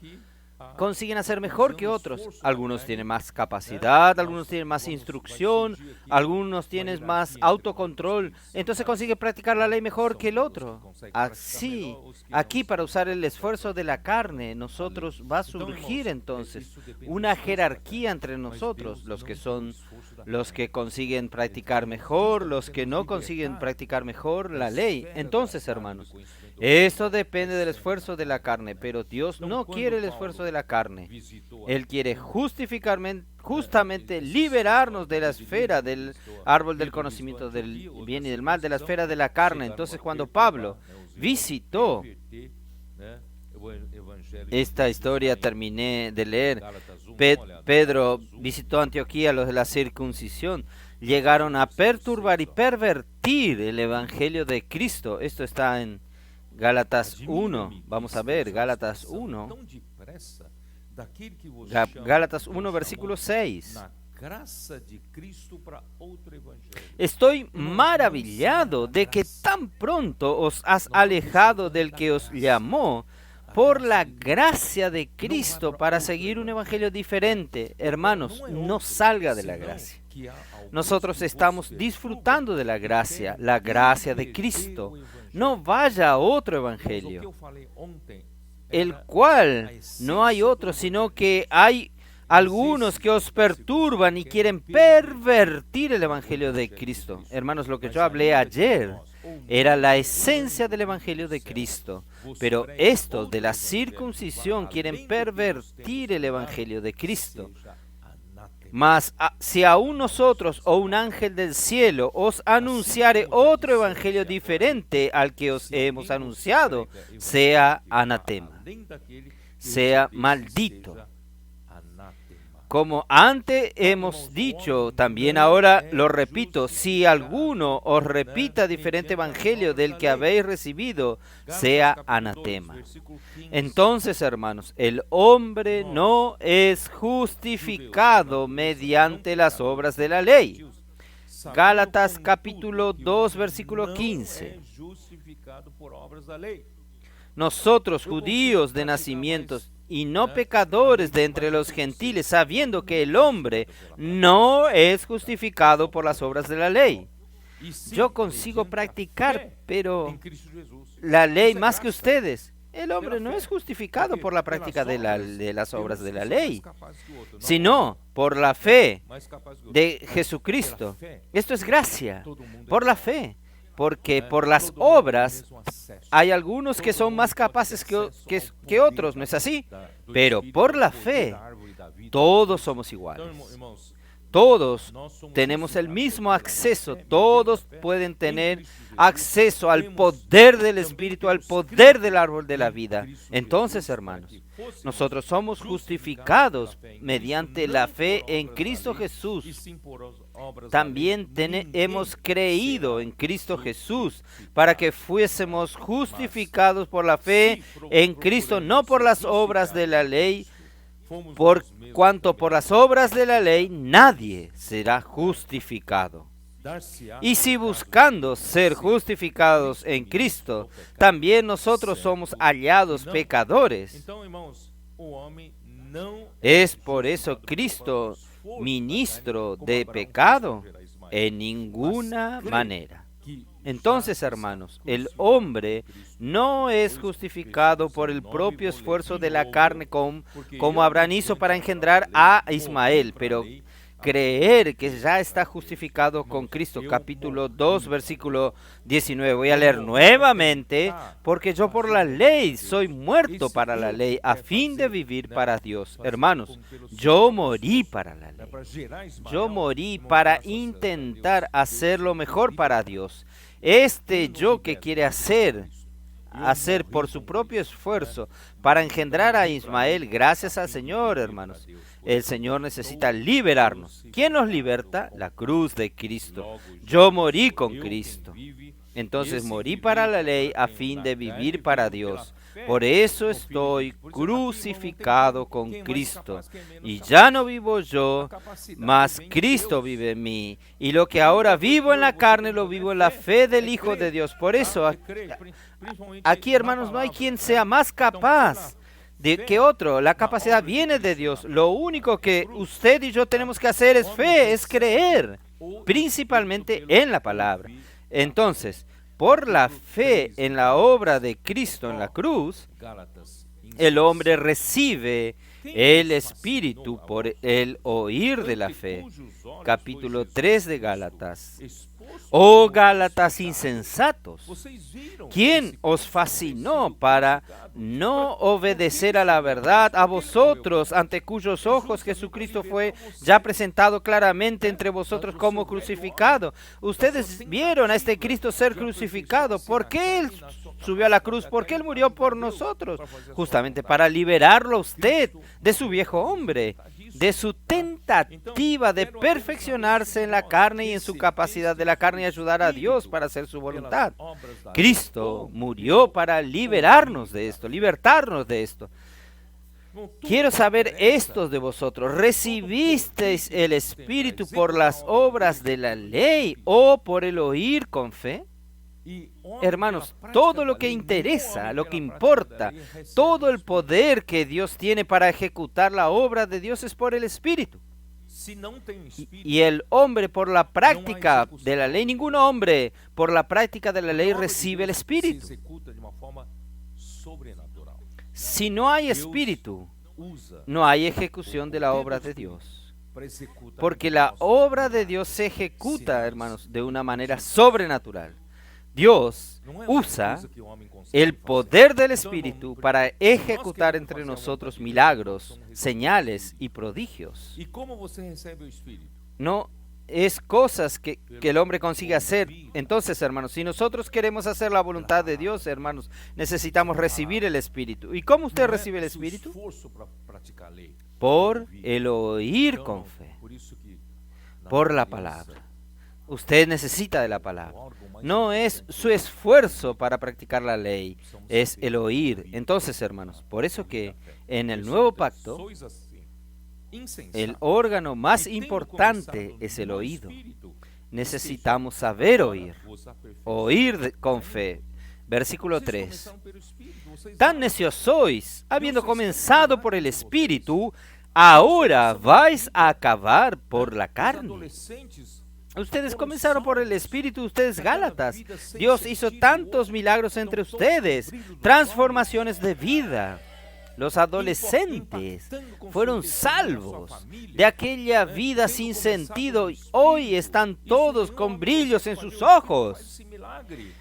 consiguen hacer mejor que otros. Algunos tienen más capacidad, algunos tienen más instrucción, algunos tienen más autocontrol, entonces consiguen practicar la ley mejor que el otro. Así, aquí para usar el esfuerzo de la carne, nosotros va a surgir entonces una jerarquía entre nosotros, los que consiguen practicar mejor, los que no consiguen practicar mejor la ley. Entonces, hermanos, esto depende del esfuerzo de la carne, pero Dios no quiere el esfuerzo de la carne. Él quiere justamente liberarnos de la esfera del árbol del conocimiento del bien y del mal, de la esfera de la carne. Entonces, cuando Pablo visitó esta historia, terminé de leer, Pedro visitó Antioquía, los de la circuncisión, llegaron a perturbar y pervertir el evangelio de Cristo. Esto está en Gálatas 1, vamos a ver, Gálatas 1, Gálatas 1, versículo 6. Estoy maravillado de que tan pronto os has alejado del que os llamó por la gracia de Cristo para seguir un evangelio diferente. Hermanos, no salga de la gracia. Nosotros estamos disfrutando de la gracia de Cristo. No vaya a otro evangelio, el cual no hay otro, sino que hay algunos que os perturban y quieren pervertir el evangelio de Cristo. Hermanos, lo que yo hablé ayer era la esencia del evangelio de Cristo, pero estos de la circuncisión quieren pervertir el evangelio de Cristo. Mas si aún nosotros o un ángel del cielo os anunciare otro evangelio diferente al que os hemos anunciado, sea anatema. sea maldito. Como antes hemos dicho, también ahora lo repito, si alguno os repita diferente evangelio del que habéis recibido, sea anatema. Entonces, hermanos, el hombre no es justificado mediante las obras de la ley. Gálatas capítulo 2, versículo 15. Nosotros, judíos de nacimiento, y no pecadores de entre los gentiles, sabiendo que el hombre no es justificado por las obras de la ley. Yo consigo practicar, pero la ley más que ustedes. El hombre no es justificado por la práctica de las obras de la ley, sino por la fe de Jesucristo. Esto es gracia, por la fe. Porque por las obras hay algunos que son más capaces que otros, ¿no es así? Pero por la fe todos somos iguales. Todos tenemos el mismo acceso, todos pueden tener acceso al poder del Espíritu, al poder del árbol de la vida. Entonces, hermanos, nosotros somos justificados mediante la fe en Cristo Jesús. También hemos creído en Cristo Jesús para que fuésemos justificados por la fe en Cristo, no por las obras de la ley, por cuanto por las obras de la ley nadie será justificado. Y si buscando ser justificados en Cristo, también nosotros somos hallados pecadores, ¿es por eso Cristo ministro de pecado? En ninguna manera. Entonces, hermanos, el hombre no es justificado por el propio esfuerzo de la carne como Abraham hizo para engendrar a Ismael, pero creer que ya está justificado con Cristo. Capítulo 2, versículo 19. Voy a leer nuevamente. Porque yo por la ley soy muerto para la ley, a fin de vivir para Dios. Hermanos, yo morí para la ley. Yo morí para intentar hacer lo mejor para Dios. Este yo que quiere hacer por su propio esfuerzo para engendrar a Ismael, gracias al Señor, hermanos. El Señor necesita liberarnos. ¿Quién nos liberta? La cruz de Cristo. Yo morí con Cristo. Entonces morí para la ley a fin de vivir para Dios. Por eso estoy crucificado con Cristo. Y ya no vivo yo, mas Cristo vive en mí. Y lo que ahora vivo en la carne, lo vivo en la fe del Hijo de Dios. Por eso, aquí, hermanos, no hay quien sea más capaz que otro. La capacidad viene de Dios. Lo único que usted y yo tenemos que hacer es fe, es creer, principalmente en la palabra. Entonces, por la fe en la obra de Cristo en la cruz, el hombre recibe el Espíritu por el oír de la fe. Capítulo 3 de Gálatas. Oh Gálatas insensatos, ¿quién os fascinó para no obedecer a la verdad? A vosotros, ante cuyos ojos Jesucristo fue ya presentado claramente entre vosotros como crucificado. Ustedes vieron a este Cristo ser crucificado. ¿Por qué Él subió a la cruz? ¿Por qué Él murió por nosotros? Justamente para liberarlo a usted de su viejo hombre, de su tentativa de perfeccionarse en la carne y en su capacidad de la carne y ayudar a Dios para hacer su voluntad. Cristo murió para liberarnos de esto, libertarnos de esto. Quiero saber esto de vosotros. ¿Recibisteis el Espíritu por las obras de la ley o por el oír con fe? Hermanos, todo lo que interesa, lo que importa, todo el poder que Dios tiene para ejecutar la obra de Dios es por el Espíritu. Y el hombre por la práctica de la ley, ningún hombre por la práctica de la ley recibe el Espíritu. Si no hay Espíritu, no hay ejecución de la obra de Dios. Porque la obra de Dios se ejecuta, hermanos, de una manera sobrenatural. Dios usa el poder del Espíritu para ejecutar entre nosotros milagros, señales y prodigios. No es cosas que el hombre consigue hacer. Entonces, hermanos, si nosotros queremos hacer la voluntad de Dios, hermanos, necesitamos recibir el Espíritu. ¿Y cómo usted Não é recibe el seu Espíritu? esforço para praticar a lei. Por el oír Então, con fe, por isso que na por la aliança, palabra. Usted necesita de la palabra. o órgão mais No es importante su esfuerzo para practicar la ley, precisamos es saber el oír. ouvir Entonces, hermanos, por eso ouvir que a fé. en el Por isso, nuevo muitas pacto, sois assim, insensatos. el órgano más E tendo importante começado es el no oído. Espírito, Necesitamos saber agora oír. vos aperfeiçoeis. Oír con fe. Versículo Vocês 3. começaram pelo Espírito, vocês Tan amam. necios sois, habiendo comenzado por el Espíritu, ahora vais a acabar por la Os carne. adolescentes Ustedes comenzaron por el Espíritu, ustedes Gálatas. Dios hizo tantos milagros entre ustedes, transformaciones de vida. Los adolescentes fueron salvos de aquella vida sin sentido y hoy están todos con brillos en sus ojos, esse milagre.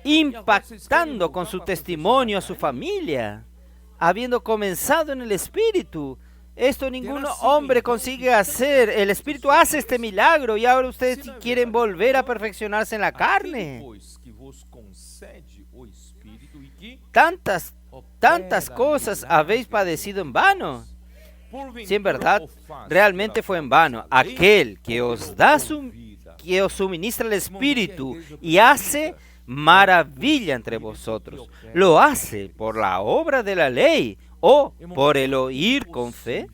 impactando con su testimonio a su familia, habiendo comenzado en el Espíritu. Esto ningún hombre consigue hacer. El Espíritu hace este milagro y ahora ustedes quieren volver a perfeccionarse en la Aquele, carne. pois, que vos concede o Espírito e que Tantas opera cosas milagres habéis padecido en vano. porventura Si en verdad o faz realmente pela fue en força vano, da lei, aquel que os da vida. que os suministra el Espíritu y hace maravilla entre vosotros, ¿lo hace por la obra de la ley o por el oír con fe?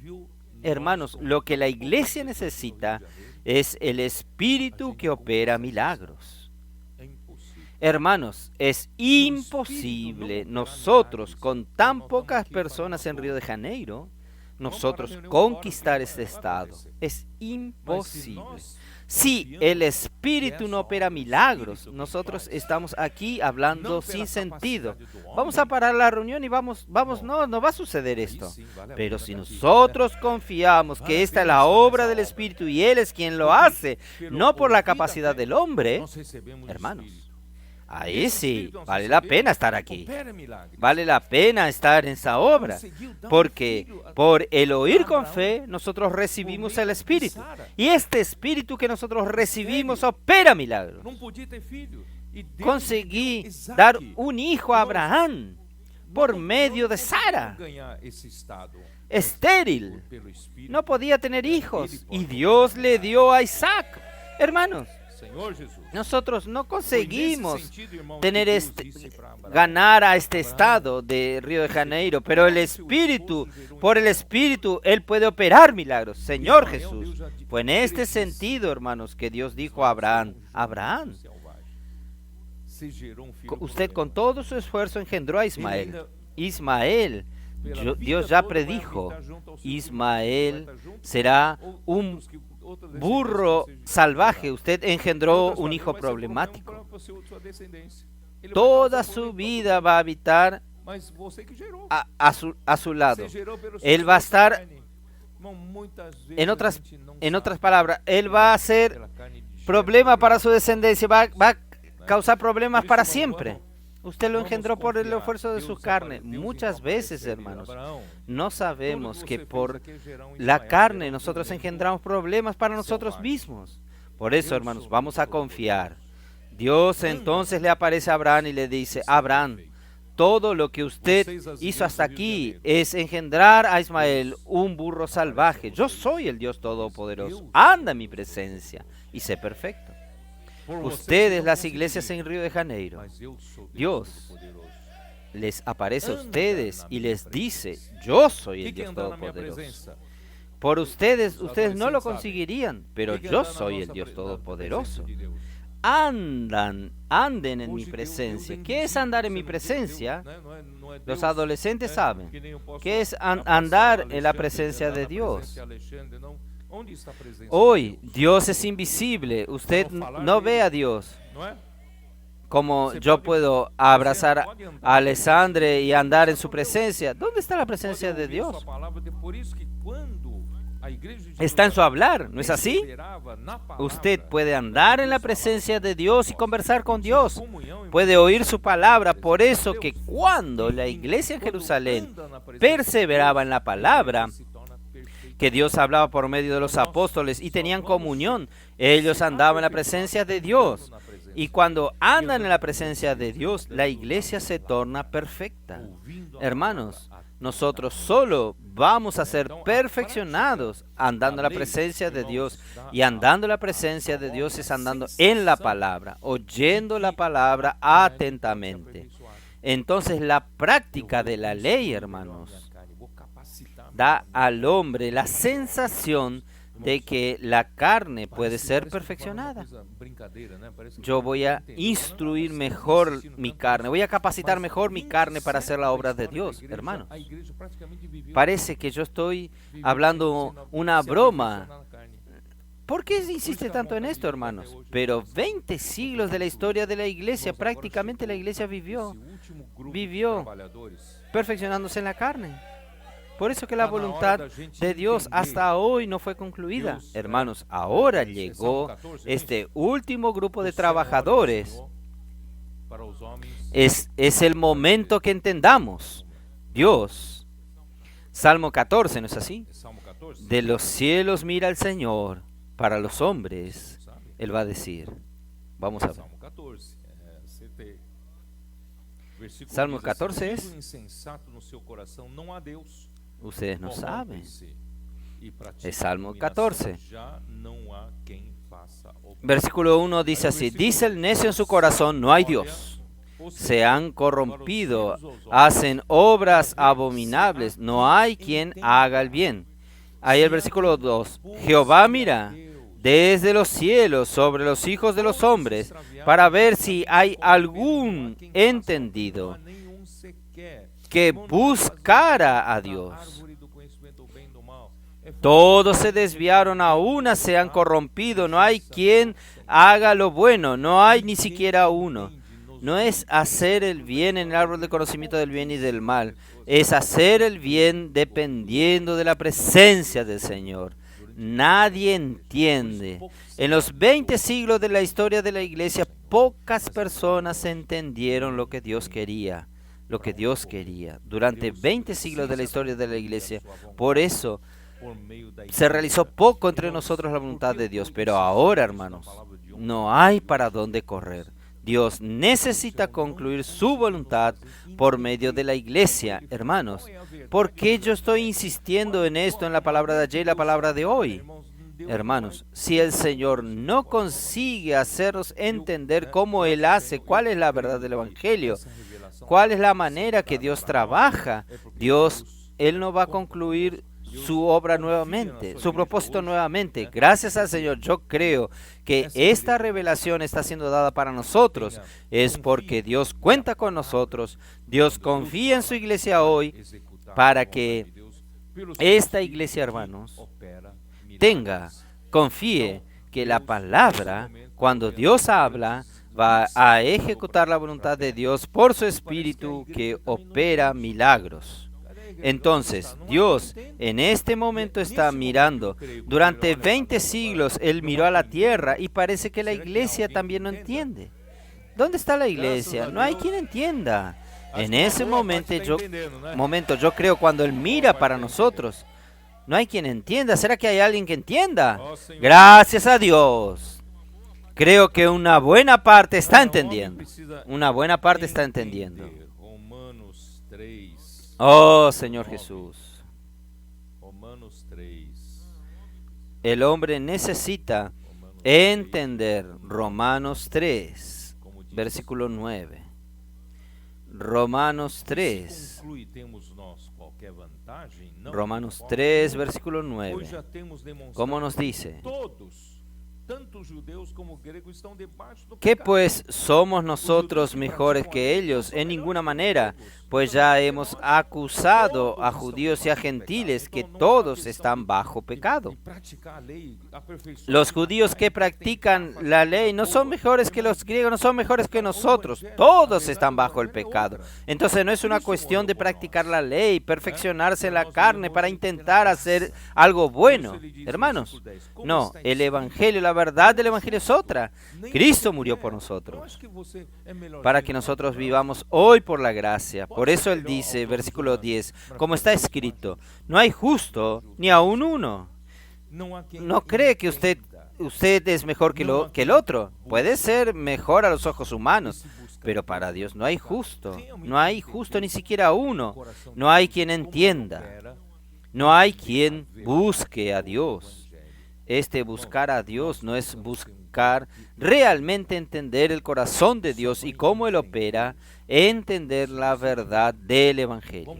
Hermanos, lo que la iglesia necesita es el Espíritu que opera milagros. É impossível. Hermanos, es imposible nosotros con tan pocas personas en Río de Janeiro, nosotros conquistar este estado. Es Mas se imposible. nós Si el Espíritu no opera milagros, nosotros estamos aquí hablando sin sentido. Vamos a parar la reunión y vamos, no va a suceder esto. Pero si nosotros confiamos que esta es la obra del Espíritu y Él es quien lo hace, no por la capacidad del hombre, nós recebemos o hermanos, Espírito. ahí sí, vale la pena estar aquí. Opera milagres. Vale la pena estar en esa obra, porque por el oír con fe nosotros recibimos el Espíritu. Y este Espíritu que nosotros recibimos opera milagros. Não podia ter filho. E Deus Conseguí deu Isaac. dar un hijo a Abraham por Não- medio de não Sara, podíamos ganhar esse estado estéril. pelo Espírito. No podía tener hijos y Dios le dio a Isaac. Hermanos, Senhor Jesus. nosotros no Foi nesse conseguimos sentido, irmãos, tener que Deus este, disse para Abraão, ganar a este estado de Río de Janeiro, pero el Espíritu, por el Espíritu, Él puede operar milagros. Señor Jesús, fue en este sentido, hermanos, que Dios dijo a Abraham, Abraham, selvagem. Se gerou filho usted por con ela. todo su esfuerzo engendró a Ismael. Ele ainda, Ismael, pela Dios vida ya toda, predijo, vai habitar junto ao seu filho, Ismael vai estar junto será com un outros que- outra descendência burro que seja salvaje. gerada. Usted Em engendró outras un palavras, hijo vai ser um problema problemático. para sua descendência. Ele vai Toda causar su problema para vida você. va a habitar Mas você que gerou. a su lado. Você gerou pelo Él seu va a esforço estar, carne. Irmão, muitas vezes en a otras, gente não en otras sabe palabras, Él va a ser pela carne de problema chefe. para su descendencia, va a causar problemas Por para isso, siempre. vamos- Usted lo vamos engendró por el confiar. esfuerzo de Deus su carne. apareceu, Deus Muchas então veces, apareceu, hermanos, Abraão, no tudo sabemos que que você por fez aqui é gerar um la Ismael, carne gerar um nosotros problema. engendramos problemas para nosotros Selvagem. mismos. Por eso, hermanos, vamos a confiar. Dios entonces le aparece a Abraham y le dice, Abraham, todo lo que usted hizo hasta aquí es engendrar a Ismael, un burro salvaje. Yo soy el Dios Todopoderoso. Anda en mi presencia y sé perfecto. Por você Ustedes, não las conseguiria, iglesias en Río de Janeiro, mas eu sou Dios Todo-Poderoso. les aparece a ustedes y les dice, yo soy O el que é Dios andar na minha Todopoderoso. presença? Por ustedes no lo adolescentes conseguirían, pero O que é yo andar na soy el nossa Dios na Todopoderoso. presença de Deus? Anden en mi Hoje Deus presencia. é ¿Qué es andar en mi invisível, presencia? né? Não é Los Deus, adolescentes né? saben. Que nem eu posso ¿Qué es abraçar andar en la Alexandre, presencia andar de na Dios? presença de Alexandre, não. Onde está a presença Hoy de Deus? Dios es invisible. Usted no ve a Dios. Não é? Como yo puedo abrazar a Alessandre y andar en su presencia. ¿Dónde está la presencia de Pode ouvir Dios? sua palavra, por isso que quando a igreja de Está en su Jerusalém hablar, ¿no es así? perseverava na palavra, Usted puede andar en la presencia de Dios y conversar con Dios. comunhão, Puede oír su palabra. Por eso que cuando la iglesia en quando Jerusalén anda na presença de perseveraba en la palabra, Deus, se torna perfeito. que Dios hablaba por medio de los apóstoles y tenían comunión. Ellos andaban en la presencia de Dios. Y cuando andan en la presencia de Dios, la iglesia se torna perfecta. Hermanos, nosotros solo vamos a ser perfeccionados andando en la presencia de Dios. Y andando en la presencia de Dios es andando en la palabra, oyendo la palabra atentamente. Entonces la práctica de la ley, hermanos, da al hombre la sensación de que la carne puede ser perfeccionada. Yo voy a instruir mejor mi carne, voy a capacitar mejor mi carne para hacer la obra de Dios, hermanos. Parece que yo estoy hablando una broma. ¿Por qué insiste tanto en esto, hermanos? Pero 20 siglos de la historia de la iglesia, prácticamente la iglesia vivió perfeccionándose en la carne. Por eso que la voluntad de Dios hasta hoy no fue concluida. Hermanos, ahora llegó este último grupo de trabajadores. Es el momento que entendamos. Dios, Salmo 14, ¿no es así? De los cielos mira el Señor, para los hombres, Él va a decir. Vamos a ver. Salmo 14 es... Ustedes no saben. Es Salmo 14. Versículo 1 dice así: dice el necio en su corazón, no hay Dios. Se han corrompido, hacen obras abominables, no hay quien haga el bien. Ahí el versículo 2. Jehová mira desde los cielos sobre los hijos de los hombres para ver si hay algún entendido que buscara a Dios. Todos se desviaron, a una se han corrompido, no hay quien haga lo bueno, no hay ni siquiera uno. No es hacer el bien en el árbol del conocimiento del bien y del mal, es hacer el bien dependiendo de la presencia del Señor. Nadie entiende. En los 20 siglos de la historia de la iglesia, pocas personas entendieron lo que Dios quería. Lo que Dios quería. Durante 20 siglos de la historia de la iglesia. Por eso se realizó poco entre nosotros la voluntad de Dios. Pero ahora, hermanos, no hay para dónde correr. Dios necesita concluir su voluntad por medio de la iglesia. Hermanos, ¿por qué yo estoy insistiendo en esto en la palabra de ayer y la palabra de hoy? Hermanos, si el Señor no consigue hacernos entender cómo Él hace, cuál es la verdad del Evangelio, cuál es la manera que Dios trabaja, Él no va a concluir su obra nuevamente, su propósito nuevamente. Gracias al Señor, yo creo que esta revelación está siendo dada para nosotros. Es porque Dios cuenta con nosotros. Dios confía en su iglesia hoy para que esta iglesia, hermanos, confíe que la palabra, cuando Dios habla, va a ejecutar la voluntad de Dios por su Espíritu que opera milagros. Entonces, Dios en este momento está mirando. Durante 20 siglos Él miró a la tierra y parece que la iglesia también no entiende. ¿Dónde está la iglesia? No hay quien entienda. En ese momento yo creo cuando Él mira para nosotros, no hay quien entienda. ¿Será que hay alguien que entienda? Gracias a Dios. Creo que una buena parte está entendiendo. Una buena parte está entendiendo. Oh, Señor Jesús. El hombre necesita entender Romanos 3, versículo 9. Romanos 3. Romanos 3, versículo 9. ¿Cómo nos dice? ¿Qué pues somos nosotros mejores que ellos? En ninguna manera, pues ya hemos acusado a judíos y a gentiles que todos están bajo pecado. Los judíos que practican la ley no son mejores que los griegos, no son mejores que nosotros. Todos están bajo el pecado. Entonces no es una cuestión de practicar la ley, perfeccionarse en la carne para intentar hacer algo bueno. Hermanos, no, el Evangelio, la verdad del Evangelio es otra. Cristo murió por nosotros, para que nosotros vivamos hoy por la gracia. Por eso Él dice, versículo 10, como está escrito, no hay justo ni aun uno. No cree que usted es mejor que el otro. Puede ser mejor a los ojos humanos, pero para Dios no hay justo ni siquiera uno. No hay quien entienda, no hay quien busque a Dios. Buscar a Dios no es buscar realmente entender el corazón de Dios y cómo Él opera, entender la verdad del Evangelio.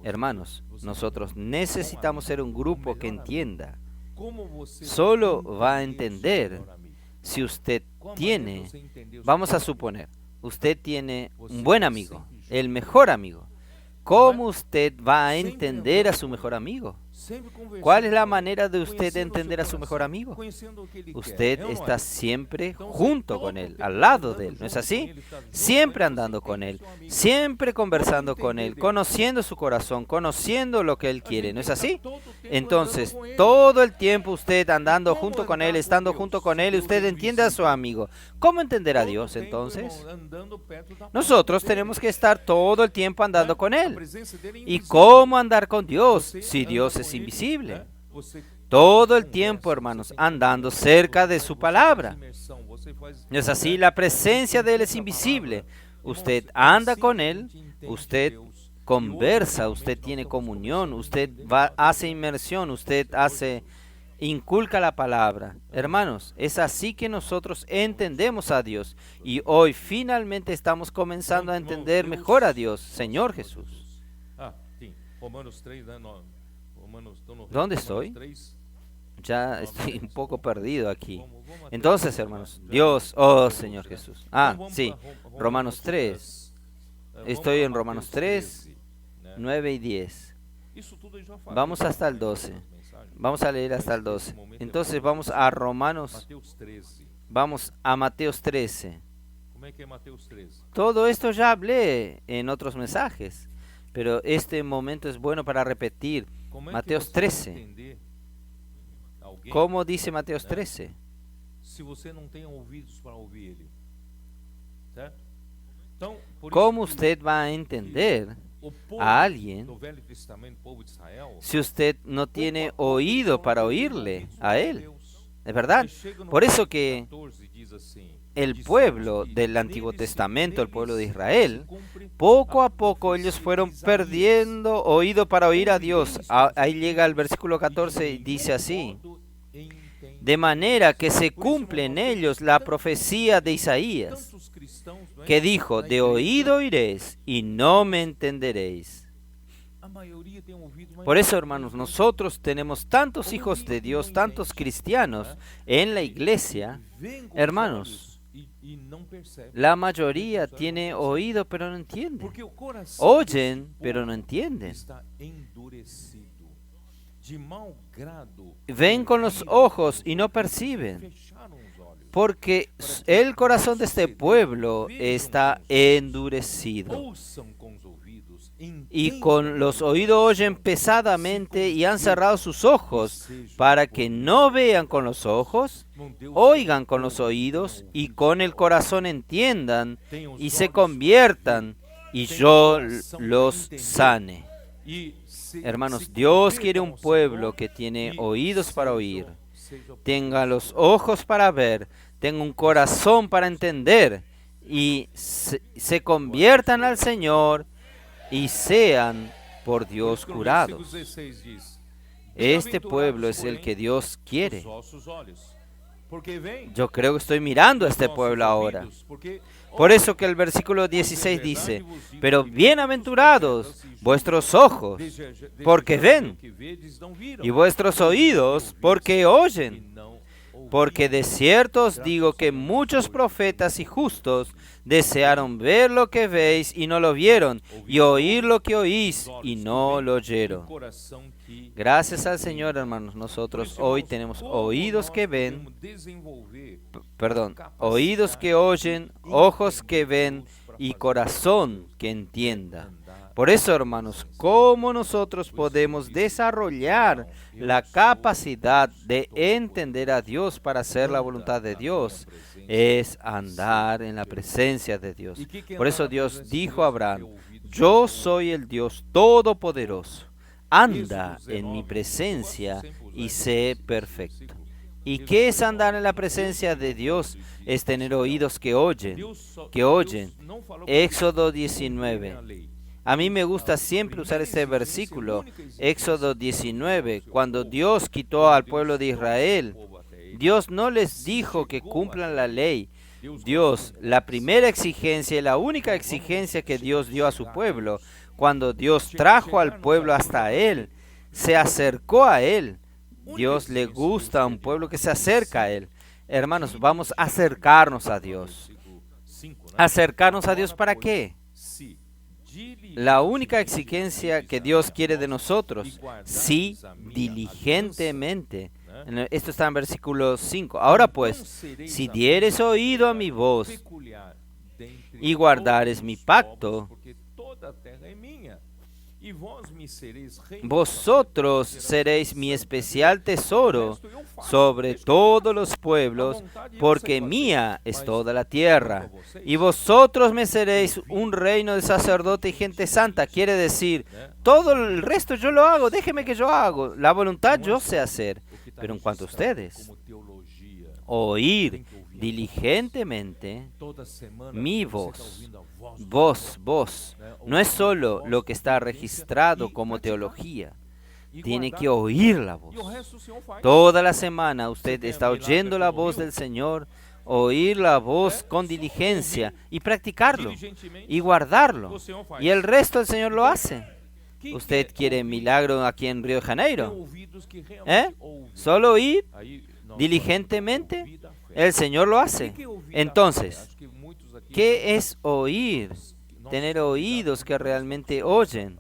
Hermanos, nosotros necesitamos ser un grupo que entienda. Solo va a entender si usted tiene, vamos a suponer, usted tiene un buen amigo, el mejor amigo. ¿Cómo usted va a entender a su mejor amigo? ¿Cuál es la manera de usted entender a su mejor amigo? Usted está siempre junto con él, al lado de él, ¿no es así? Siempre andando con él, siempre conversando con él, conociendo su corazón, conociendo lo que él quiere, ¿no es así? Entonces, todo el tiempo usted andando junto con él, estando junto con él, usted entiende a su amigo. ¿Cómo entender a Dios entonces? Nosotros tenemos que estar todo el tiempo andando con él. ¿Y cómo andar con Dios si Dios es invisible? Todo el tiempo, hermanos, andando cerca de su palabra. ¿No es así? La presencia de Él es invisible. Usted anda con Él, usted conversa, usted tiene comunión, usted hace inmersión, inculca la palabra. Hermanos, es así que nosotros entendemos a Dios. Y hoy finalmente estamos comenzando a entender mejor a Dios, Señor Jesús. ¿Dónde estoy? Ya estoy un poco perdido aquí. Entonces, hermanos, Dios, oh Señor Jesús. Sí, Romanos 3. Estoy en Romanos 3, 9 y 10. Vamos hasta el 12. Vamos a leer hasta el 12. Entonces vamos a Mateos 13. Todo esto ya hablé en otros mensajes, pero este momento es bueno para repetir. Mateos 13. ¿Cómo dice Mateos 13? ¿Cómo usted va a entender a alguien si usted no tiene oído para oírle a él? ¿Es verdad? Por eso que el pueblo del Antiguo Testamento, el pueblo de Israel, poco a poco ellos fueron perdiendo oído para oír a Dios. Ahí llega el versículo 14 y dice así: de manera que se cumple en ellos la profecía de Isaías, que dijo, de oído oiréis y no me entenderéis. Por eso, hermanos, nosotros tenemos tantos hijos de Dios, tantos cristianos en la iglesia. Hermanos, la mayoría tiene oído pero no entienden. Oyen pero no entienden. Ven con los ojos y no perciben, porque el corazón de este pueblo está endurecido. Y con los oídos oyen pesadamente y han cerrado sus ojos, para que no vean con los ojos, oigan con los oídos y con el corazón entiendan y se conviertan y yo los sane. Hermanos, Dios quiere un pueblo que tiene oídos para oír, tenga los ojos para ver, tenga un corazón para entender y se conviertan al Señor y sean por Dios curados. Este pueblo es el que Dios quiere. Yo creo que estoy mirando a este pueblo ahora. Por eso que el versículo 16 dice, pero bienaventurados vuestros ojos, porque ven, y vuestros oídos, porque oyen. Porque de cierto os digo que muchos profetas y justos desearon ver lo que veis y no lo vieron, y oír lo que oís y no lo oyeron. Gracias al Señor, hermanos, nosotros hoy tenemos oídos que ven, oídos que oyen, ojos que ven y corazón que entienda. Por eso, hermanos, ¿cómo nosotros podemos desarrollar la capacidad de entender a Dios para hacer la voluntad de Dios? Es andar en la presencia de Dios. Por eso Dios dijo a Abraham: yo soy el Dios Todopoderoso. Anda en mi presencia y sé perfecto. ¿Y qué es andar en la presencia de Dios? Es tener oídos que oyen. Éxodo 19. A mí me gusta siempre usar este versículo, Éxodo 19, cuando Dios quitó al pueblo de Israel. Dios no les dijo que cumplan la ley. Dios, la primera exigencia y la única exigencia que Dios dio a su pueblo, cuando Dios trajo al pueblo hasta Él, se acercó a Él. Dios le gusta a un pueblo que se acerca a Él. Hermanos, vamos a acercarnos a Dios. ¿Acercarnos a Dios para qué? La única exigencia que Dios quiere de nosotros, sí, diligentemente. Esto está en versículo 5. Ahora pues, si dieres oído a mi voz y guardares mi pacto, vosotros seréis mi especial tesoro sobre todos los pueblos, porque mía es toda la tierra. Y vosotros me seréis un reino de sacerdote y gente santa. Quiere decir, todo el resto yo lo hago, déjeme que yo hago. La voluntad yo sé hacer. Pero en cuanto a ustedes, oír diligentemente mi voz. Vos. No es solo lo que está registrado como teología. Tiene que oír la voz. Toda la semana usted está oyendo la voz del Señor, oír la voz con diligencia y practicarlo y guardarlo. Y el resto el Señor lo hace. ¿Usted quiere milagro aquí en Río de Janeiro? ¿Solo oír diligentemente? El Señor lo hace. Entonces, ¿qué es oír? Tener oídos que realmente oyen.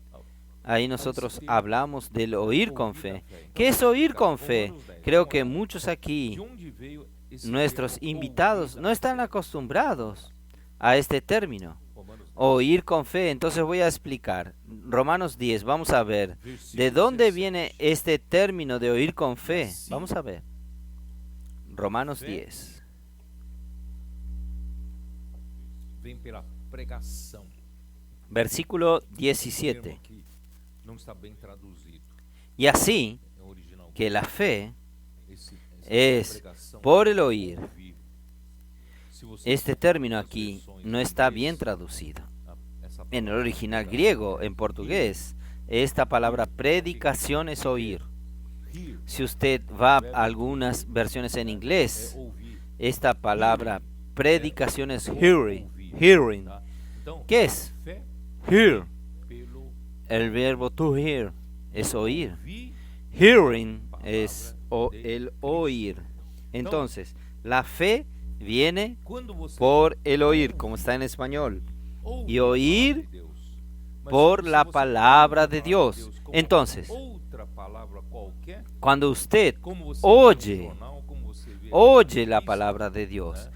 Ahí nosotros hablamos del oír con fe. ¿Qué es oír con fe? Creo que muchos aquí, nuestros invitados, no están acostumbrados a este término. Oír con fe. Entonces voy a explicar. Romanos 10, vamos a ver. ¿De dónde viene este término de oír con fe? Vamos a ver. Romanos 10. Versículo 17. Y así que la fe es por el oír. Este término aquí no está bien traducido. En el original griego, en portugués, esta palabra predicación es oír. Si usted va a algunas versiones en inglés, esta palabra predicación es hearing. ¿Qué es? Hear. El verbo to hear es oír. Hearing es el oír. Entonces, la fe viene por el oír, como está en español. Y oír por la palabra de Dios. Entonces, cuando usted oye la palabra de Dios,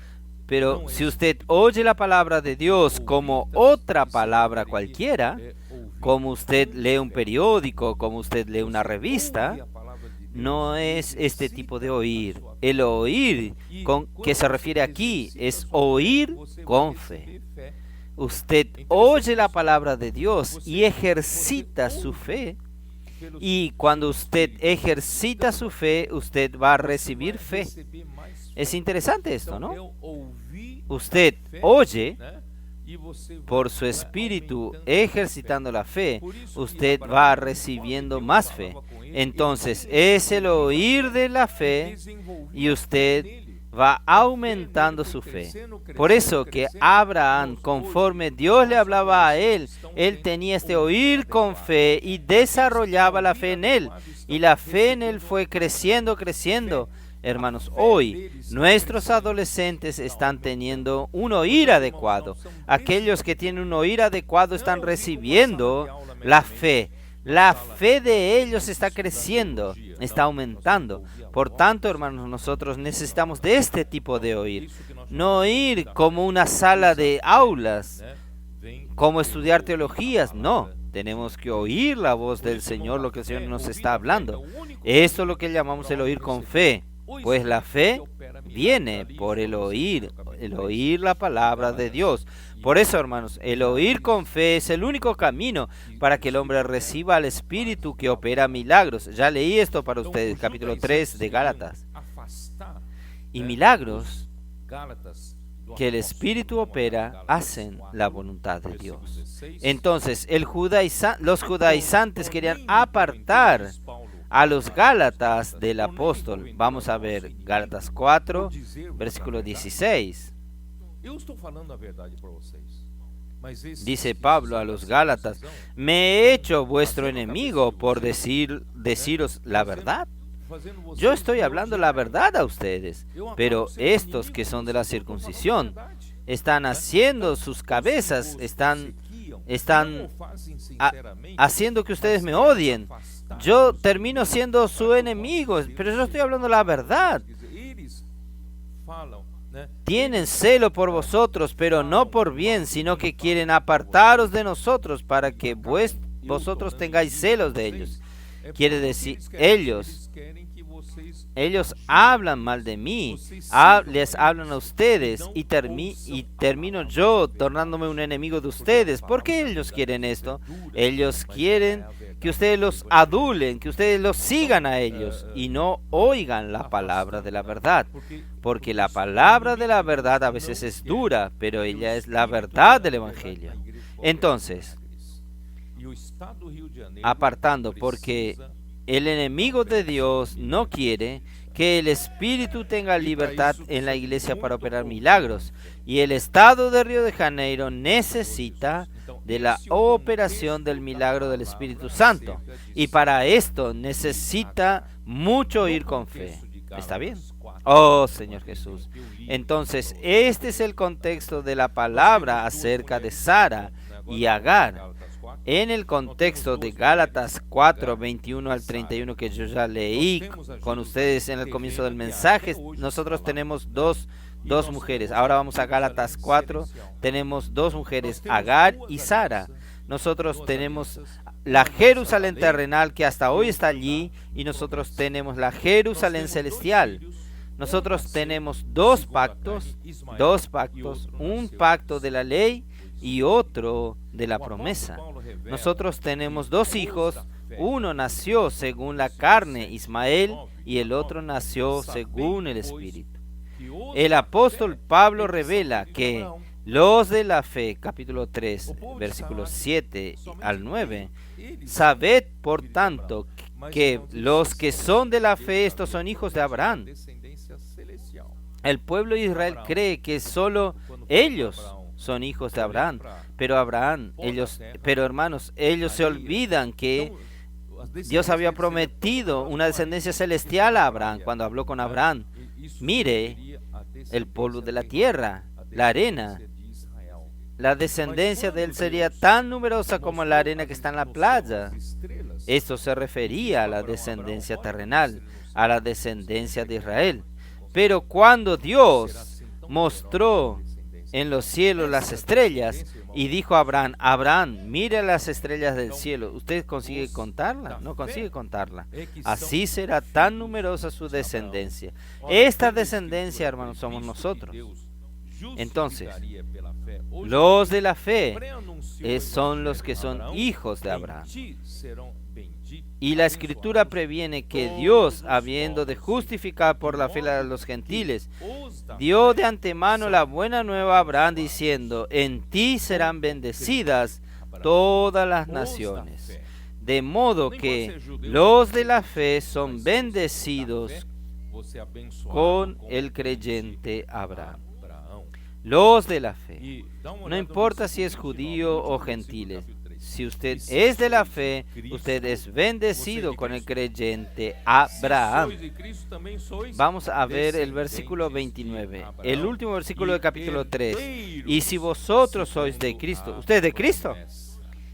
pero si usted oye la palabra de Dios como otra palabra cualquiera, como usted lee un periódico, como usted lee una revista, no es este tipo de oír. El oír que se refiere aquí es oír con fe. Usted oye la palabra de Dios y ejercita su fe. Y cuando usted ejercita su fe, usted va a recibir fe. Es interesante esto, ¿no? Usted oye por su espíritu ejercitando la fe, usted va recibiendo más fe. Entonces es el oír de la fe y usted va aumentando su fe. Por eso que Abraham, conforme Dios le hablaba a él tenía este oír con fe y desarrollaba la fe en él. Y la fe en él fue creciendo. Hermanos, hoy nuestros adolescentes están teniendo un oír adecuado. Aquellos que tienen un oír adecuado están recibiendo la fe. La fe de ellos está creciendo, está aumentando. Por tanto, hermanos, nosotros necesitamos de este tipo de oír. No oír como una sala de aulas, como estudiar teologías, no. Tenemos que oír la voz del Señor, lo que el Señor nos está hablando. Esto es lo que llamamos el oír con fe, pues la fe viene por el oír la palabra de Dios. Por eso, hermanos, el oír con fe es el único camino para que el hombre reciba al Espíritu que opera milagros. Ya leí esto para ustedes, capítulo 3 de Gálatas. Y milagros que el Espíritu opera hacen la voluntad de Dios. Entonces, los judaizantes querían apartar a los Gálatas del apóstol. Vamos a ver Gálatas 4, versículo 16. Dice Pablo a los Gálatas: me he hecho vuestro enemigo por deciros la verdad. Yo estoy hablando la verdad a ustedes, pero estos que son de la circuncisión están haciendo sus cabezas, están haciendo que ustedes me odien. Yo termino siendo su enemigo, pero yo estoy hablando la verdad. Tienen celo por vosotros, pero no por bien, sino que quieren apartaros de nosotros para que vosotros tengáis celos de ellos. Quiere decir, ellos hablan mal de mí, les hablan a ustedes y termino yo tornándome un enemigo de ustedes. ¿Por qué ellos quieren esto? Ellos quieren que ustedes los adulen, que ustedes los sigan a ellos y no oigan la palabra de la verdad. Porque la palabra de la verdad a veces es dura, pero ella es la verdad del Evangelio. Entonces, apartando, porque el enemigo de Dios no quiere que el Espíritu tenga libertad en la iglesia para operar milagros. Y el Estado de Río de Janeiro necesita de la operación del milagro del Espíritu Santo. Y para esto necesita mucho oír con fe. ¿Está bien? Oh, Señor Jesús. Entonces, este es el contexto de la palabra acerca de Sara y Agar. En el contexto de Gálatas 4, 21 al 31 que yo ya leí con ustedes en el comienzo del mensaje, nosotros tenemos dos mujeres. Ahora vamos a Gálatas 4, tenemos dos mujeres, Agar y Sara. Nosotros tenemos la Jerusalén terrenal que hasta hoy está allí y nosotros tenemos la Jerusalén celestial. Nosotros tenemos dos pactos, un pacto de la ley y otro de la promesa. Nosotros tenemos dos hijos, uno nació según la carne, Ismael, y el otro nació según el Espíritu. El apóstol Pablo revela que los de la fe, capítulo 3, versículos 7 al 9, sabed por tanto que los que son de la fe, estos son hijos de Abraham. El pueblo de Israel cree que solo ellos son hijos de Abraham, pero hermanos, ellos se olvidan que Dios había prometido una descendencia celestial a Abraham cuando habló con Abraham. Mire el polvo de la tierra, la arena. La descendencia de él sería tan numerosa como la arena que está en la playa. Esto se refería a la descendencia terrenal, a la descendencia de Israel. Pero cuando Dios mostró en los cielos las estrellas y dijo a Abraham: Abraham, mira las estrellas del cielo. ¿Usted consigue contarla? No consigue contarla. Así será tan numerosa su descendencia. Esta descendencia, hermanos, somos nosotros. Entonces, los de la fe son los que son hijos de Abraham. Y la Escritura previene que Dios, habiendo de justificar por la fe a los gentiles, dio de antemano la buena nueva a Abraham, diciendo: en ti serán bendecidas todas las naciones. De modo que los de la fe son bendecidos con el creyente Abraham. Los de la fe. No importa si es judío o gentil. Si usted es de la fe, usted es bendecido con el creyente Abraham. Vamos a ver el versículo 29, el último versículo del capítulo 3. Y si vosotros sois de Cristo, ¿usted es de Cristo?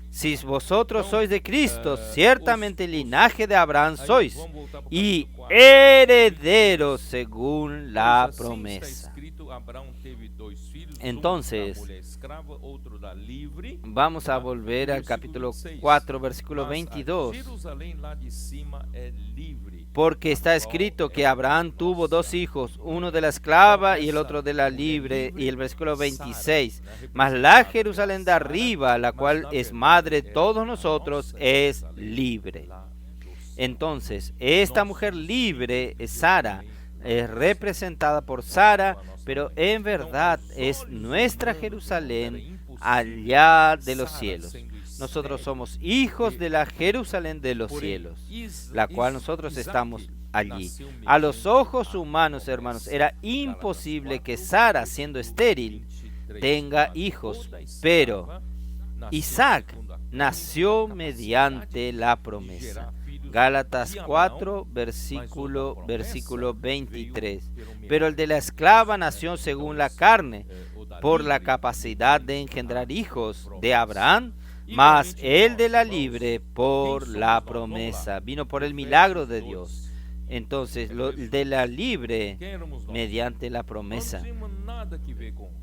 Si vosotros sois de Cristo, ciertamente linaje de Abraham sois, y herederos según la promesa. Entonces, vamos a volver al capítulo 4, versículo 22. Porque está escrito que Abraham tuvo dos hijos, uno de la esclava y el otro de la libre. Y el versículo 26. Mas la Jerusalén de arriba, la cual es madre de todos nosotros, es libre. Entonces, esta mujer libre es Sara, es representada por Sara, pero en verdad es nuestra Jerusalén allá de los cielos. Nosotros somos hijos de la Jerusalén de los cielos, la cual nosotros estamos allí. A los ojos humanos, hermanos, era imposible que Sara, siendo estéril, tenga hijos, pero Isaac nació mediante la promesa. Gálatas 4, versículo 23. Pero el de la esclava nació según la carne, por la capacidad de engendrar hijos de Abraham, mas el de la libre por la promesa. Vino por el milagro de Dios. Entonces, el de la libre mediante la promesa.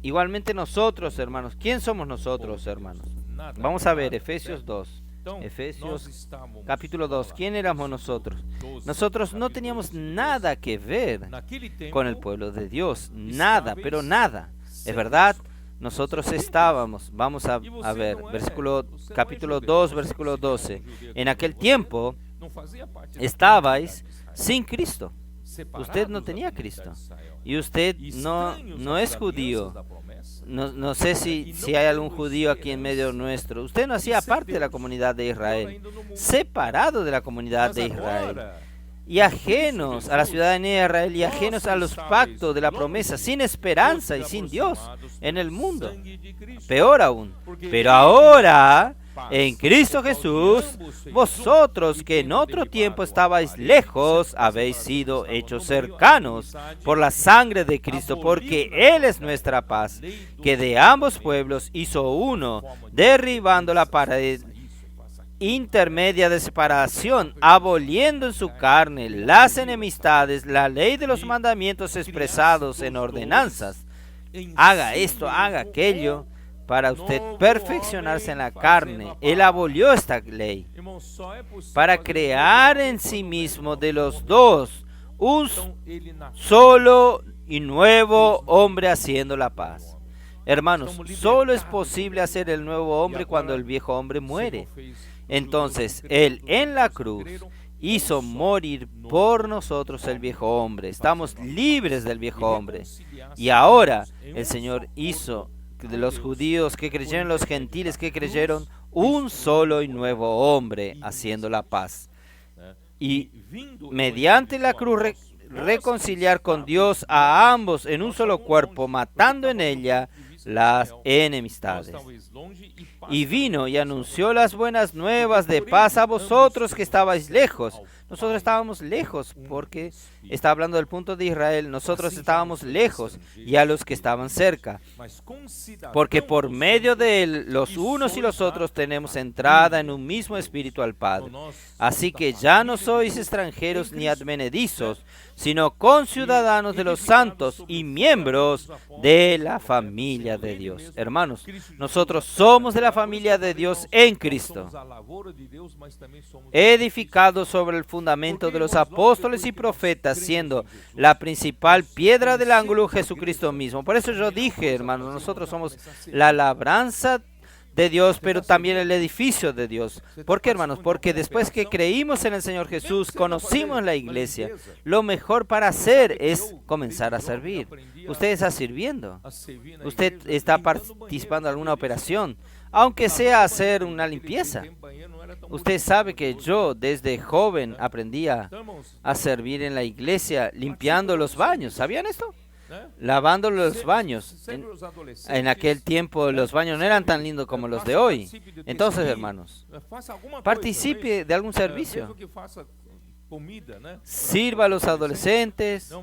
Igualmente nosotros, hermanos. ¿Quién somos nosotros, hermanos? Vamos a ver Efesios 2. Efesios capítulo 2. ¿Quién éramos nosotros? Nosotros no teníamos nada que ver con el pueblo de Dios. Nada, pero nada. Es verdad, nosotros estábamos, vamos a ver, capítulo 2, versículo 12. En aquel tiempo estabais sin Cristo. Usted no tenía Cristo. Y usted no es judío. No sé si hay algún judío aquí en medio nuestro. Usted no hacía parte de la comunidad de Israel. Separado de la comunidad de Israel. Y ajenos a la ciudadanía de Israel y ajenos a los pactos de la promesa, sin esperanza y sin Dios en el mundo. Peor aún. Pero ahora, en Cristo Jesús, vosotros que en otro tiempo estabais lejos, habéis sido hechos cercanos por la sangre de Cristo, porque Él es nuestra paz, que de ambos pueblos hizo uno, derribando la pared intermedia de separación, aboliendo en su carne las enemistades, la ley de los mandamientos expresados en ordenanzas. Haga esto, haga aquello, para usted perfeccionarse en la carne. Él abolió esta ley para crear en sí mismo de los dos un solo y nuevo hombre, haciendo la paz. Hermanos, solo es posible hacer el nuevo hombre cuando el viejo hombre muere. Entonces, Él en la cruz hizo morir por nosotros el viejo hombre. Estamos libres del viejo hombre. Y ahora el Señor hizo de los judíos que creyeron, los gentiles que creyeron, un solo y nuevo hombre, haciendo la paz. Y mediante la cruz reconciliar con Dios a ambos en un solo cuerpo, matando en ella las enemistades. Y vino y anunció las buenas nuevas de paz a vosotros que estabais lejos. Nosotros estábamos lejos, porque está hablando del punto de Israel. Nosotros estábamos lejos, y a los que estaban cerca, porque por medio de Él los unos y los otros tenemos entrada en un mismo espíritu al Padre. Así que ya no sois extranjeros ni advenedizos, sino conciudadanos de los santos y miembros de la familia de Dios. Hermanos, nosotros somos de la familia de Dios en Cristo, edificados sobre el fundamento de los apóstoles y profetas, siendo la principal piedra del ángulo Jesucristo mismo. Por eso yo dije, hermanos, nosotros somos la labranza de Dios, pero también el edificio de Dios. ¿Por qué, hermanos? Porque después que creímos en el Señor Jesús, conocimos la iglesia, lo mejor para hacer es comenzar a servir. Usted está sirviendo. Usted está participando en alguna operación, aunque sea hacer una limpieza. Usted sabe que yo desde joven aprendí a servir en la iglesia limpiando los baños. ¿Sabían esto? Lavando los baños. En aquel tiempo los baños no eran tan lindos como los de hoy. Entonces, hermanos, participe de algún servicio. Sirva a los adolescentes,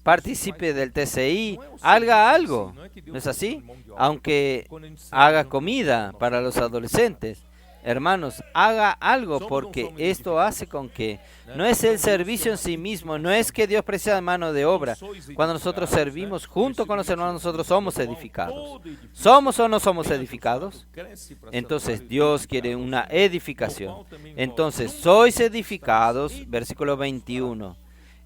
participe del TCI, haga algo, ¿no es así? Aunque haga comida para los adolescentes. Hermanos, haga algo porque esto hace con que no es el servicio en sí mismo, no es que Dios precisa de mano de obra. Cuando nosotros servimos junto con los hermanos, nosotros somos edificados. ¿Somos o no somos edificados? Entonces Dios quiere una edificación. Entonces, sois edificados, versículo 21.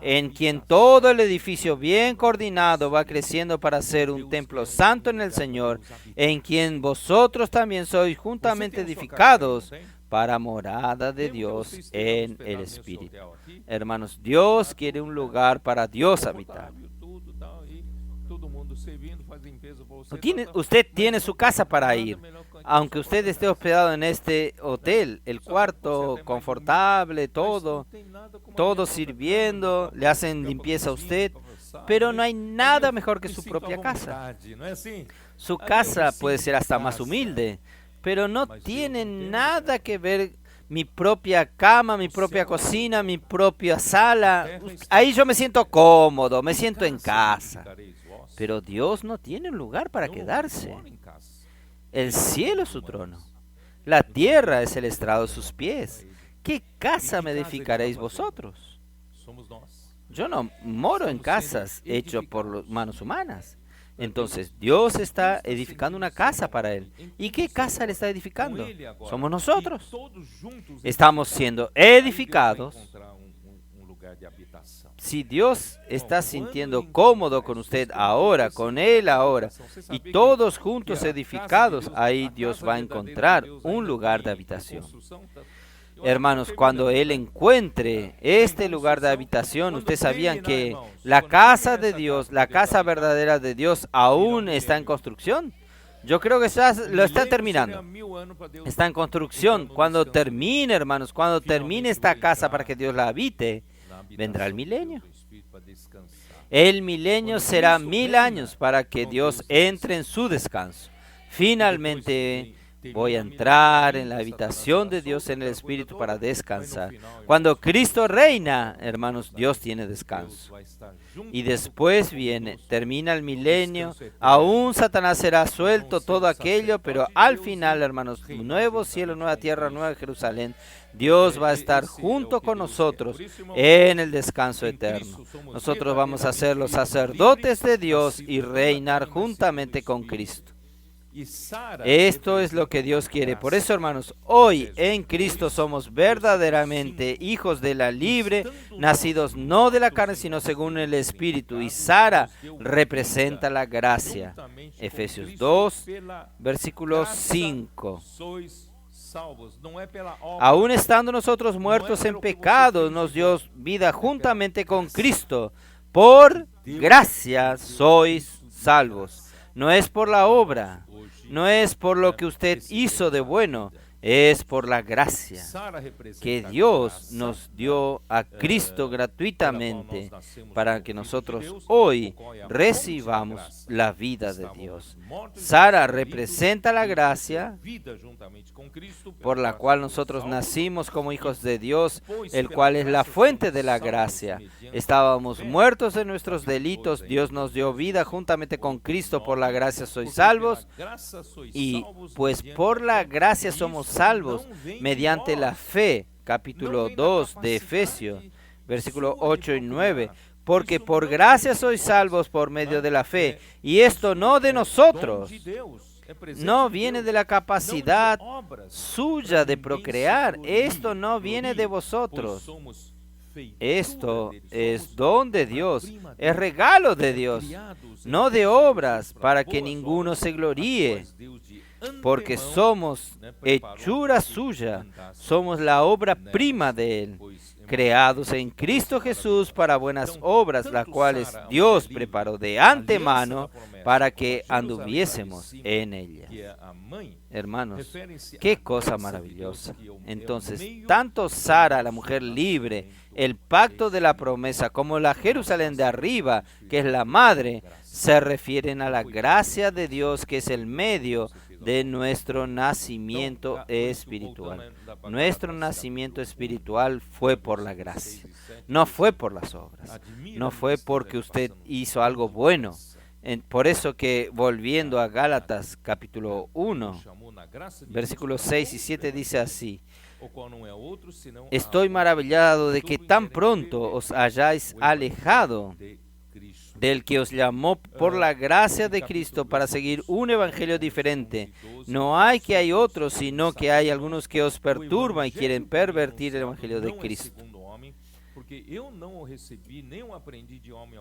En quien todo el edificio bien coordinado va creciendo para ser un templo santo en el Señor, en quien vosotros también sois juntamente edificados para morada de Dios en el Espíritu. Hermanos, Dios quiere un lugar para Dios habitar. Usted tiene su casa para ir. Aunque usted esté hospedado en este hotel, el cuarto confortable, todo sirviendo, le hacen limpieza a usted, pero no hay nada mejor que su propia casa. Su casa puede ser hasta más humilde, pero no tiene nada que ver mi propia cama, mi propia cocina, mi propia sala. Ahí yo me siento cómodo, me siento en casa. Pero Dios no tiene un lugar para quedarse. El cielo es su trono. La tierra es el estrado de sus pies. ¿Qué casa me edificaréis vosotros? Yo no moro en casas hechas por manos humanas. Entonces, Dios está edificando una casa para Él. ¿Y qué casa le está edificando? Somos nosotros. Estamos siendo edificados. Si Dios está sintiendo cómodo con usted ahora, con Él ahora, y todos juntos edificados, ahí Dios va a encontrar un lugar de habitación. Hermanos, cuando Él encuentre este lugar de habitación, ustedes sabían que la casa de Dios, la casa verdadera de Dios, aún está en construcción. Yo creo que lo está terminando. Está en construcción. Cuando termine, hermanos, cuando termine esta casa para que Dios la habite, vendrá el milenio. El milenio será 1000 años para que Dios entre en su descanso. Finalmente voy a entrar en la habitación de Dios en el Espíritu para descansar. Cuando Cristo reina, hermanos, Dios tiene descanso. Y después termina el milenio, aún Satanás será suelto, todo aquello, pero al final, hermanos, nuevo cielo, nueva tierra, nueva Jerusalén, Dios va a estar junto con nosotros en el descanso eterno. Nosotros vamos a ser los sacerdotes de Dios y reinar juntamente con Cristo. Esto es lo que Dios quiere. Por eso, hermanos, hoy en Cristo somos verdaderamente hijos de la libre, nacidos no de la carne, sino según el Espíritu. Y Sara representa la gracia. Efesios 2, versículo 5. Aún estando nosotros muertos en pecado, nos dio vida juntamente con Cristo. Por gracia sois salvos. No es por la obra, no es por lo que usted hizo de bueno, es por la gracia que Dios nos dio a Cristo gratuitamente para que nosotros hoy recibamos la vida de Dios. Sara representa la gracia por la cual nosotros nacimos como hijos de Dios, el cual es la fuente de la gracia. Estábamos muertos en nuestros delitos, Dios nos dio vida juntamente con Cristo, por la gracia sois salvos, y pues por la gracia somos salvos mediante la fe, capítulo 2 de Efesios, versículos 8 y 9, porque por gracia sois salvos por medio de la fe, y esto no de nosotros, no viene de la capacidad suya de procrear, esto no viene de vosotros. Esto es don de Dios, es regalo de Dios, no de obras, para que ninguno se gloríe, porque somos hechura suya, somos la obra prima de Él, creados en Cristo Jesús para buenas obras, las cuales Dios preparó de antemano para que anduviésemos en ellas. Hermanos, qué cosa maravillosa. Entonces, tanto Sara, la mujer libre, el pacto de la promesa, como la Jerusalén de arriba, que es la madre, se refieren a la gracia de Dios, que es el medio de nuestro nacimiento espiritual. Nuestro nacimiento espiritual fue por la gracia, no fue por las obras, no fue porque usted hizo algo bueno. Por eso que volviendo a Gálatas capítulo 1, versículos 6 y 7 dice así: estoy maravillado de que tan pronto os hayáis alejado del que os llamó por la gracia de Cristo para seguir un evangelio diferente. No hay que hay otros, sino que hay algunos que os perturban y quieren pervertir el evangelio de Cristo.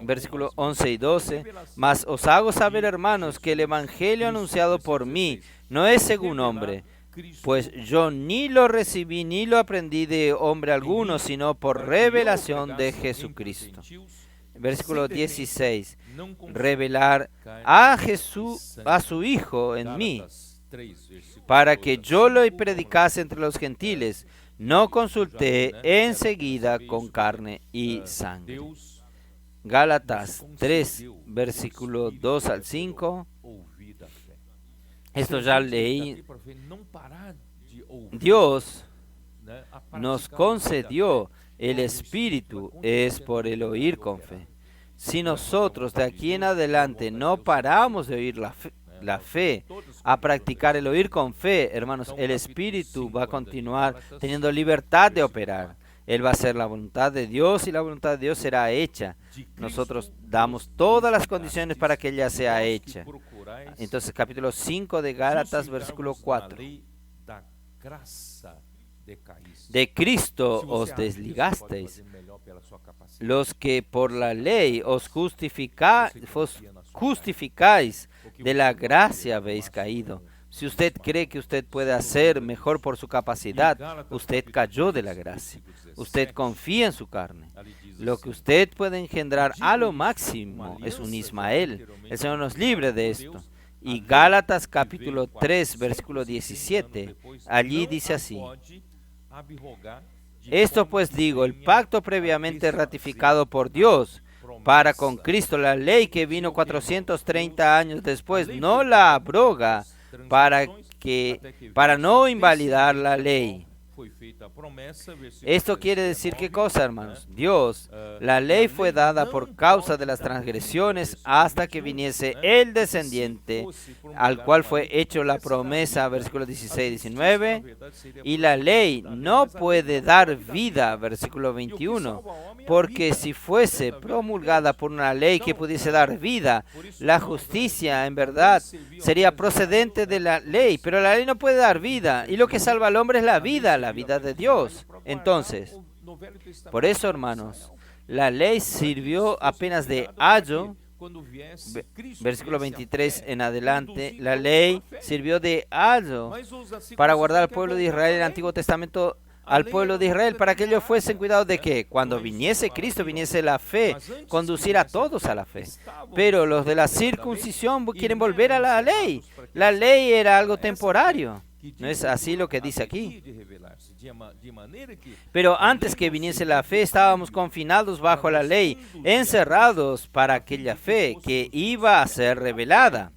Versículo 11 y 12. Mas os hago saber, hermanos, que el evangelio anunciado por mí no es según hombre, pues yo ni lo recibí ni lo aprendí de hombre alguno, sino por revelación de Jesucristo. Versículo 16. Revelar a Jesús, a su Hijo en mí, para que yo lo predicase entre los gentiles. No consulté enseguida con carne y sangre. Gálatas 3, versículo 2 al 5. Esto ya leí. Dios nos concedió el Espíritu, es por el oír con fe. Si nosotros de aquí en adelante no paramos de oír la fe, a practicar el oír con fe, hermanos, el Espíritu va a continuar teniendo libertad de operar. Él va a hacer la voluntad de Dios y la voluntad de Dios será hecha. Nosotros damos todas las condiciones para que ella sea hecha. Entonces, capítulo 5 de Gálatas, versículo 4. De Cristo os desligasteis, los que por la ley os justificáis, de la gracia habéis caído. Si usted cree que usted puede hacer mejor por su capacidad, usted cayó de la gracia. Usted confía en su carne. Lo que usted puede engendrar a lo máximo es un Ismael. El Señor nos libre de esto. Y Gálatas capítulo 3, versículo 17, allí dice así: esto pues digo, el pacto previamente ratificado por Dios para con Cristo, la ley que vino 430 años después, no la abroga para no invalidar la ley. Esto quiere decir ¿qué cosa, hermanos? Dios, la ley fue dada por causa de las transgresiones hasta que viniese el descendiente al cual fue hecho la promesa, versículos 16 y 19, y la ley no puede dar vida, versículo 21, porque si fuese promulgada por una ley que pudiese dar vida, la justicia en verdad sería procedente de la ley, pero la ley no puede dar vida, y lo que salva al hombre es la vida de Dios. Entonces, por eso, hermanos, la ley sirvió apenas de ayo. Versículo 23 en adelante, la ley sirvió de ayo para guardar al pueblo de Israel en el Antiguo Testamento, al pueblo de Israel, para que ellos fuesen cuidados de que cuando viniese Cristo, viniese la fe, conducir a todos a la fe. Pero los de la circuncisión quieren volver a la ley. La ley era algo temporario. ¿No es así lo que dice aquí? Pero antes que viniese la fe, estábamos confinados bajo la ley, encerrados para aquella fe que iba a ser revelada.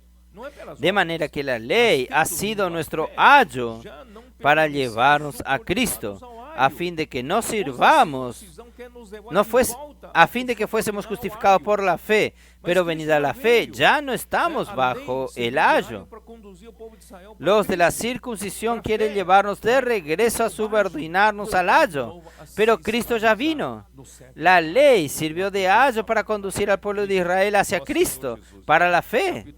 De manera que la ley ha sido nuestro ayo para llevarnos a Cristo, a fin de que no sirvamos, a fin de que fuésemos justificados por la fe. Pero venida la fe, ya no estamos bajo el ayo. Los de la circuncisión quieren llevarnos de regreso a subordinarnos al ayo, pero Cristo ya vino. La ley sirvió de ayo para conducir al pueblo de Israel hacia Cristo, para la fe.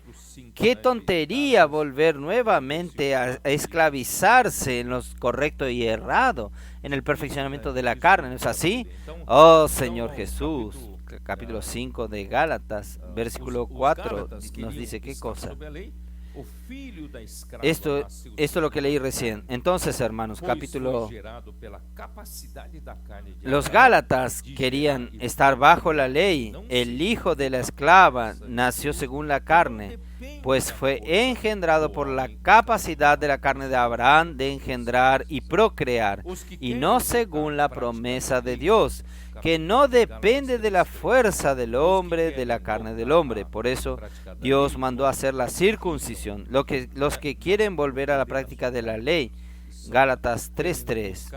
¡Qué tontería volver nuevamente a esclavizarse en lo correcto y errado, en el perfeccionamiento de la carne! ¿No es así? Oh Señor Jesús. Capítulo 5 de Gálatas, versículo 4, nos dice qué cosa. Esto es lo que leí recién. Entonces, hermanos, los Gálatas querían estar bajo la ley. El hijo de la esclava nació según la carne, pues fue engendrado por la capacidad de la carne de Abraham de engendrar y procrear, y no según la promesa de Dios, que no depende de la fuerza del hombre, de la carne del hombre. Por eso Dios mandó hacer la circuncisión. Los que quieren volver a la práctica de la ley, Gálatas 3:3.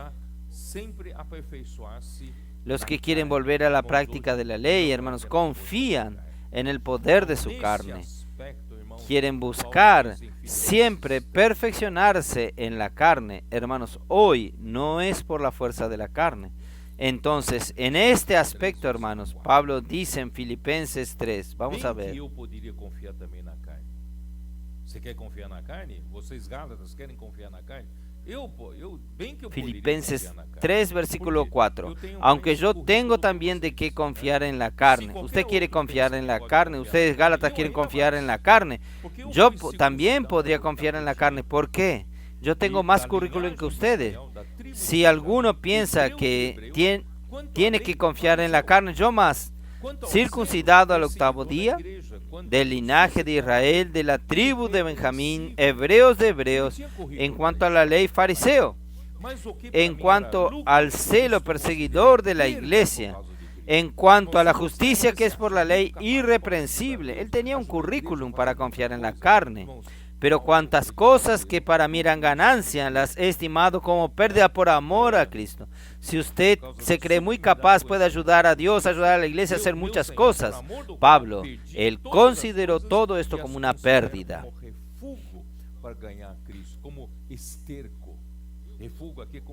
Los que quieren volver a la práctica de la ley, hermanos, confían en el poder de su carne. Quieren buscar siempre perfeccionarse en la carne. Hermanos, hoy no es por la fuerza de la carne. Entonces, en este aspecto, hermanos, Pablo dice en Filipenses 3, vamos a ver. Você quer confiar na carne? Vocês Gálatas querem confiar na carne? Filipenses 3, versículo 4. Aunque yo tengo también de qué confiar en la carne. Usted quiere confiar en la carne. Ustedes Gálatas quieren confiar en la carne. Yo también podría confiar en la carne. ¿Por qué? Yo tengo más currículum que ustedes. Si alguno piensa que tiene que confiar en la carne, yo más. Circuncidado al 8º día, del linaje de Israel, de la tribu de Benjamín, hebreos de hebreos, en cuanto a la ley fariseo, en cuanto al celo perseguidor de la iglesia, en cuanto a la justicia que es por la ley irreprensible. Él tenía un currículum para confiar en la carne. Pero cuantas cosas que para mí eran ganancia, las he estimado como pérdida por amor a Cristo. Si usted se cree muy capaz, puede ayudar a Dios, ayudar a la iglesia a hacer muchas cosas. Pablo, él consideró todo esto como una pérdida.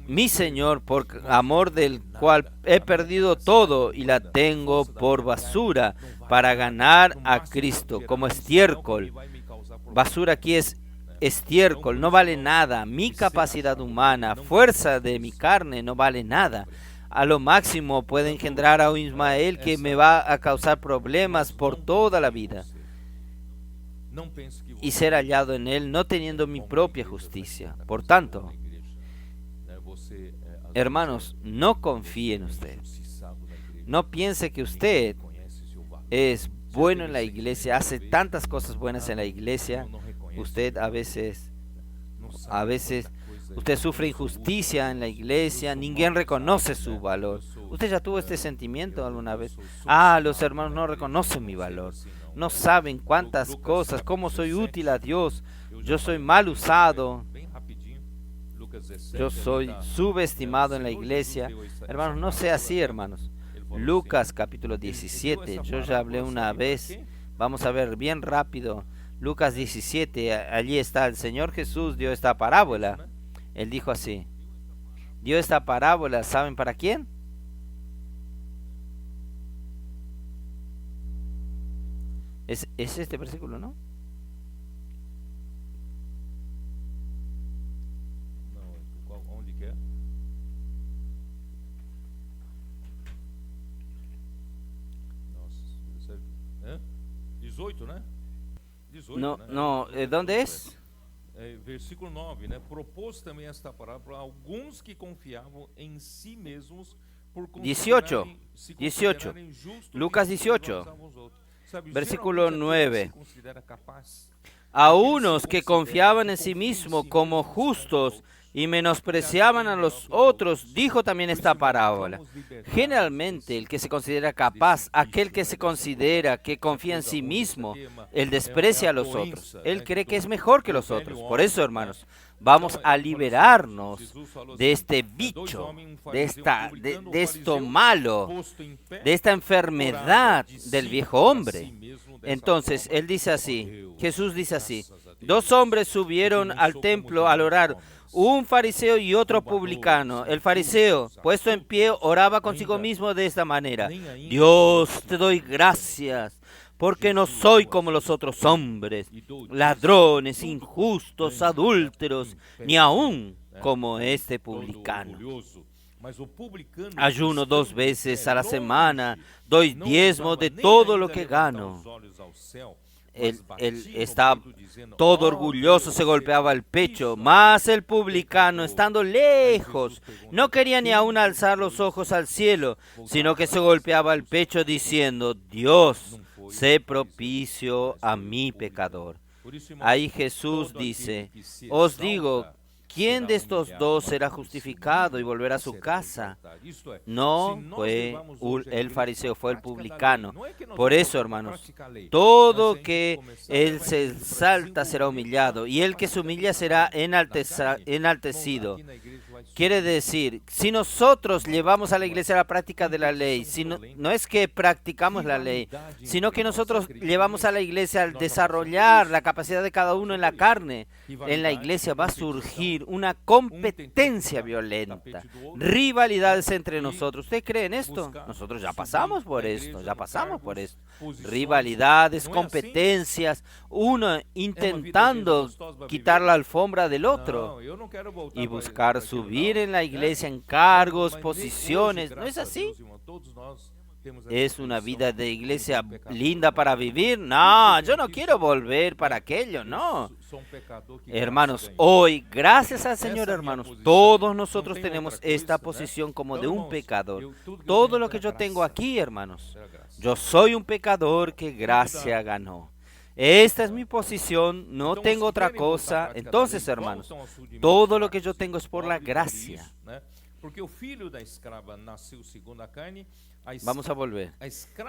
Mi Señor, por amor del cual he perdido todo y la tengo por basura para ganar a Cristo, como estiércol. Basura aquí es estiércol, no vale nada. Mi capacidad humana, fuerza de mi carne no vale nada. A lo máximo puede engendrar a un Ismael que me va a causar problemas por toda la vida y ser hallado en él no teniendo mi propia justicia. Por tanto, hermanos, no confíe en usted. No piense que usted es bueno en la iglesia, hace tantas cosas buenas en la iglesia. Usted a veces usted sufre injusticia en la iglesia, ninguém reconoce su valor. ¿Usted ya tuvo este sentimiento alguna vez? Los hermanos no reconocen mi valor, no saben cuántas cosas, cómo soy útil a Dios, yo soy mal usado, yo soy subestimado en la iglesia. Hermanos, no sea así, hermanos. Lucas capítulo 17, yo ya hablé una vez, vamos a ver bien rápido. Lucas 17, allí está el Señor Jesús, dio esta parábola. Él dijo así, dio esta parábola, ¿saben para quién? Es este versículo, ¿no? No, ¿dónde es? Versículo 9, né? Propôs também esta parábola a alguns que confiavam em si mesmos por 18, Lucas 18, versículo 9. A unos que confiaban en sí mismos como justos y menospreciaban a los otros, dijo también esta parábola. Generalmente el que se considera capaz, aquel que se considera que confía en sí mismo, él desprecia a los otros. Él cree que es mejor que los otros. Por eso, hermanos, vamos a liberarnos de este bicho, de esto malo, de esta enfermedad del viejo hombre. Entonces, él dice así, Jesús dice así, 2 hombres subieron al templo al orar, un fariseo y otro publicano. El fariseo, puesto en pie, oraba consigo mismo de esta manera: Dios, te doy gracias, porque no soy como los otros hombres, ladrones, injustos, adúlteros, ni aún como este publicano. Ayuno 2 veces a la semana, doy diezmo de todo lo que gano. Él está todo orgulloso, se golpeaba el pecho, mas el publicano, estando lejos, no quería ni aún alzar los ojos al cielo, sino que se golpeaba el pecho diciendo: Dios, sé propicio a mi pecador. Ahí Jesús dice: os digo, ¿quién de estos 2 será justificado y volverá a su casa? No fue el fariseo, fue el publicano. Por eso, hermanos, todo que él se exalta será humillado, y el que se humilla será enaltecido. Quiere decir, si nosotros llevamos a la iglesia la práctica de la ley, si no es que practicamos la ley, sino que nosotros llevamos a la iglesia al desarrollar la capacidad de cada uno en la carne, en la iglesia va a surgir una competencia violenta, rivalidades entre nosotros. ¿Usted cree en esto? Nosotros ya pasamos por esto, rivalidades, competencias, uno intentando quitar la alfombra del otro y buscar subir en la iglesia en cargos, posiciones. ¿No es así? ¿Es una vida de iglesia linda para vivir? No, yo no quiero volver para aquello, no. Hermanos, hoy, gracias al Señor, hermanos, todos nosotros tenemos esta posición como de un pecador. Todo lo que yo tengo aquí, hermanos, yo soy un pecador que gracia ganó. Esta es mi posición, no tengo otra cosa. Entonces, hermanos, todo lo que yo tengo es por la gracia. Vamos a volver.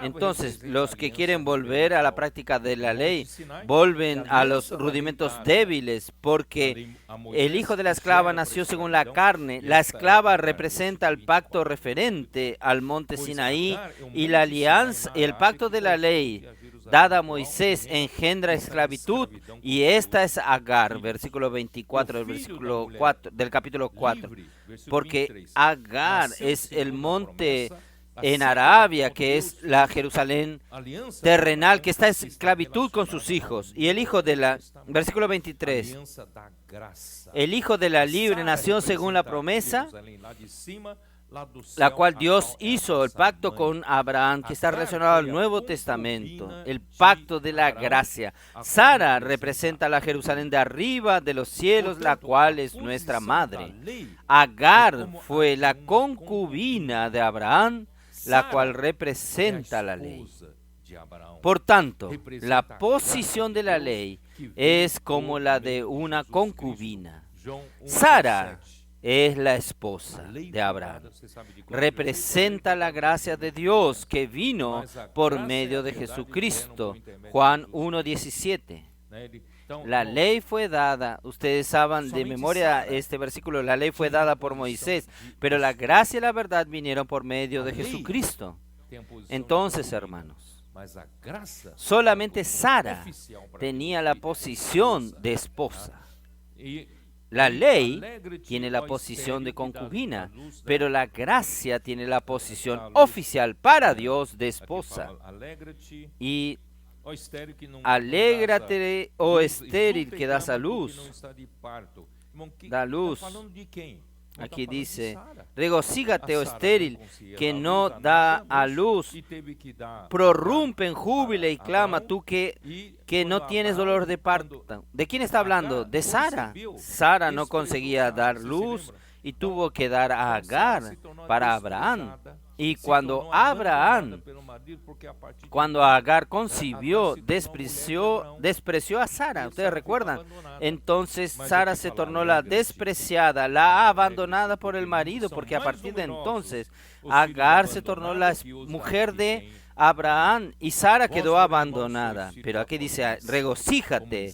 Entonces, los que quieren volver a la práctica de la ley, vuelven a los rudimentos débiles, porque el hijo de la esclava nació según la carne. La esclava representa el pacto referente al monte Sinaí, y la alianza, el pacto de la ley dada a Moisés engendra esclavitud, y esta es Agar, versículo 24 del versículo 4 del capítulo 4, porque Agar es el monte en Arabia, que es la Jerusalén terrenal, que está en esclavitud con sus hijos. Y el hijo de la, versículo 23, el hijo de la libre nació según la promesa, la cual Dios hizo el pacto con Abraham, que está relacionado al Nuevo Testamento, el pacto de la gracia. Sara representa la Jerusalén de arriba de los cielos, la cual es nuestra madre. Agar fue la concubina de Abraham, la cual representa la ley. Por tanto, la posición de la ley es como la de una concubina. Sara es la esposa de Abraham. Representa la gracia de Dios que vino por medio de Jesucristo. Juan 1:17. La ley fue dada, ustedes saben de memoria este versículo, la ley fue dada por Moisés, pero la gracia y la verdad vinieron por medio de Jesucristo. Entonces, hermanos, solamente Sara tenía la posición de esposa. La ley tiene la posición de concubina, pero la gracia tiene la posición oficial para Dios de esposa. Y alégrate, oh estéril que das a luz. Da luz. Aquí dice, regocígate, oh estéril, que no da a luz. Prorrumpe en júbilo y clama, tú que no tienes dolor de parto. ¿De quién está hablando? De Sara. Sara no conseguía dar luz y tuvo que dar a Agar para Abraham. Y cuando Agar concibió, despreció a Sara. ¿Ustedes recuerdan? Entonces Sara se tornó la despreciada, la abandonada por el marido, porque a partir de entonces Agar se tornó la mujer de Abraham y Sara quedó abandonada. Pero aquí dice, regocíjate,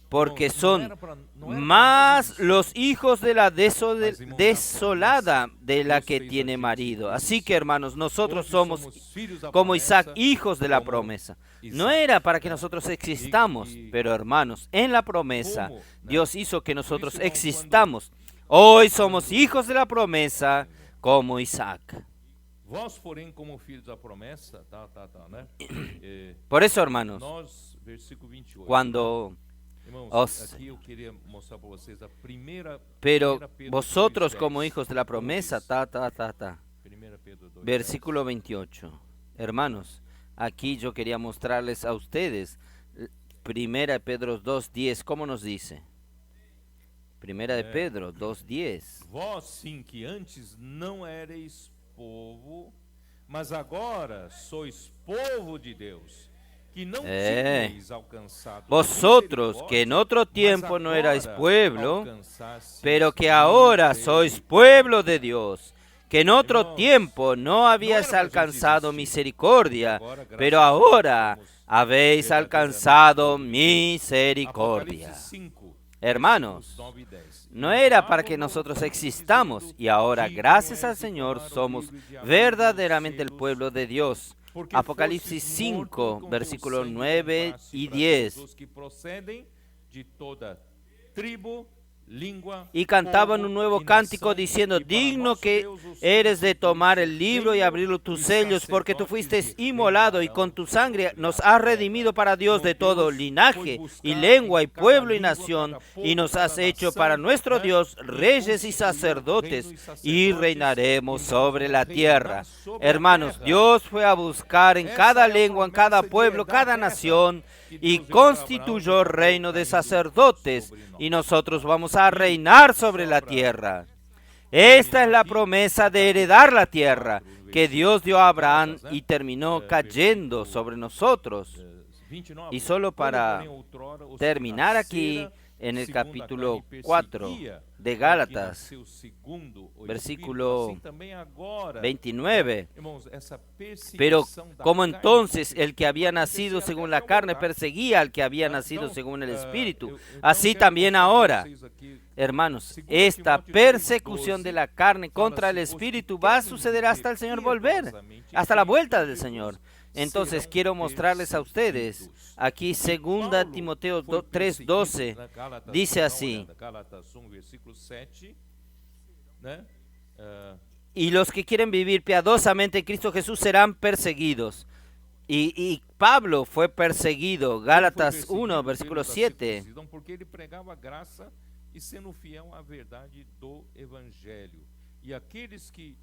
porque son más los hijos de la desolada de la que tiene marido. Así que, hermanos, nosotros somos como Isaac, hijos de la promesa. No era para que nosotros existamos, pero, hermanos, en la promesa Dios hizo que nosotros existamos. Hoy somos hijos de la promesa como Isaac. Por eso, hermanos, cuando pero vosotros como hijos de la promesa, versículo 28. Hermanos, aquí yo quería mostrarles a ustedes 1 Pedro 2:10, ¿cómo nos dice? 1 Pedro 2:10. Vós sim que antes não erais povo, mas agora sois povo de Deus. Vosotros que en otro tiempo no erais pueblo, pero que ahora sois pueblo de Dios, que en otro tiempo no habíais alcanzado misericordia, pero ahora habéis alcanzado misericordia. Hermanos, no era para que nosotros existamos, y ahora, gracias al Señor, somos verdaderamente el pueblo de Dios. Apocalipsis 5, versículos 9 y 10. Y cantaban un nuevo cántico diciendo: digno que eres de tomar el libro y abrir tus sellos, porque tú fuiste inmolado y con tu sangre nos has redimido para Dios de todo linaje y lengua y pueblo y nación, y nos has hecho para nuestro Dios reyes y sacerdotes, y reinaremos sobre la tierra. Hermanos, Dios fue a buscar en cada lengua, en cada pueblo, cada nación, y constituyó reino de sacerdotes, y nosotros vamos a reinar sobre la tierra. Esta es la promesa de heredar la tierra que Dios dio a Abraham y terminó cayendo sobre nosotros. Y solo para terminar aquí, en el capítulo 4 de Gálatas, versículo 29. Pero como entonces el que había nacido según la carne perseguía al que había nacido según el Espíritu, así también ahora, hermanos, esta persecución de la carne contra el Espíritu va a suceder hasta el Señor volver, hasta la vuelta del Señor. Entonces quiero mostrarles a ustedes, aquí 2 Timoteo 3:12, dice así: y los que quieren vivir piadosamente en Cristo Jesús serán perseguidos. Y Pablo fue perseguido, Gálatas 1, versículo 7. Porque ele pregava graça e sendo fiel à verdade do evangelho. E aqueles que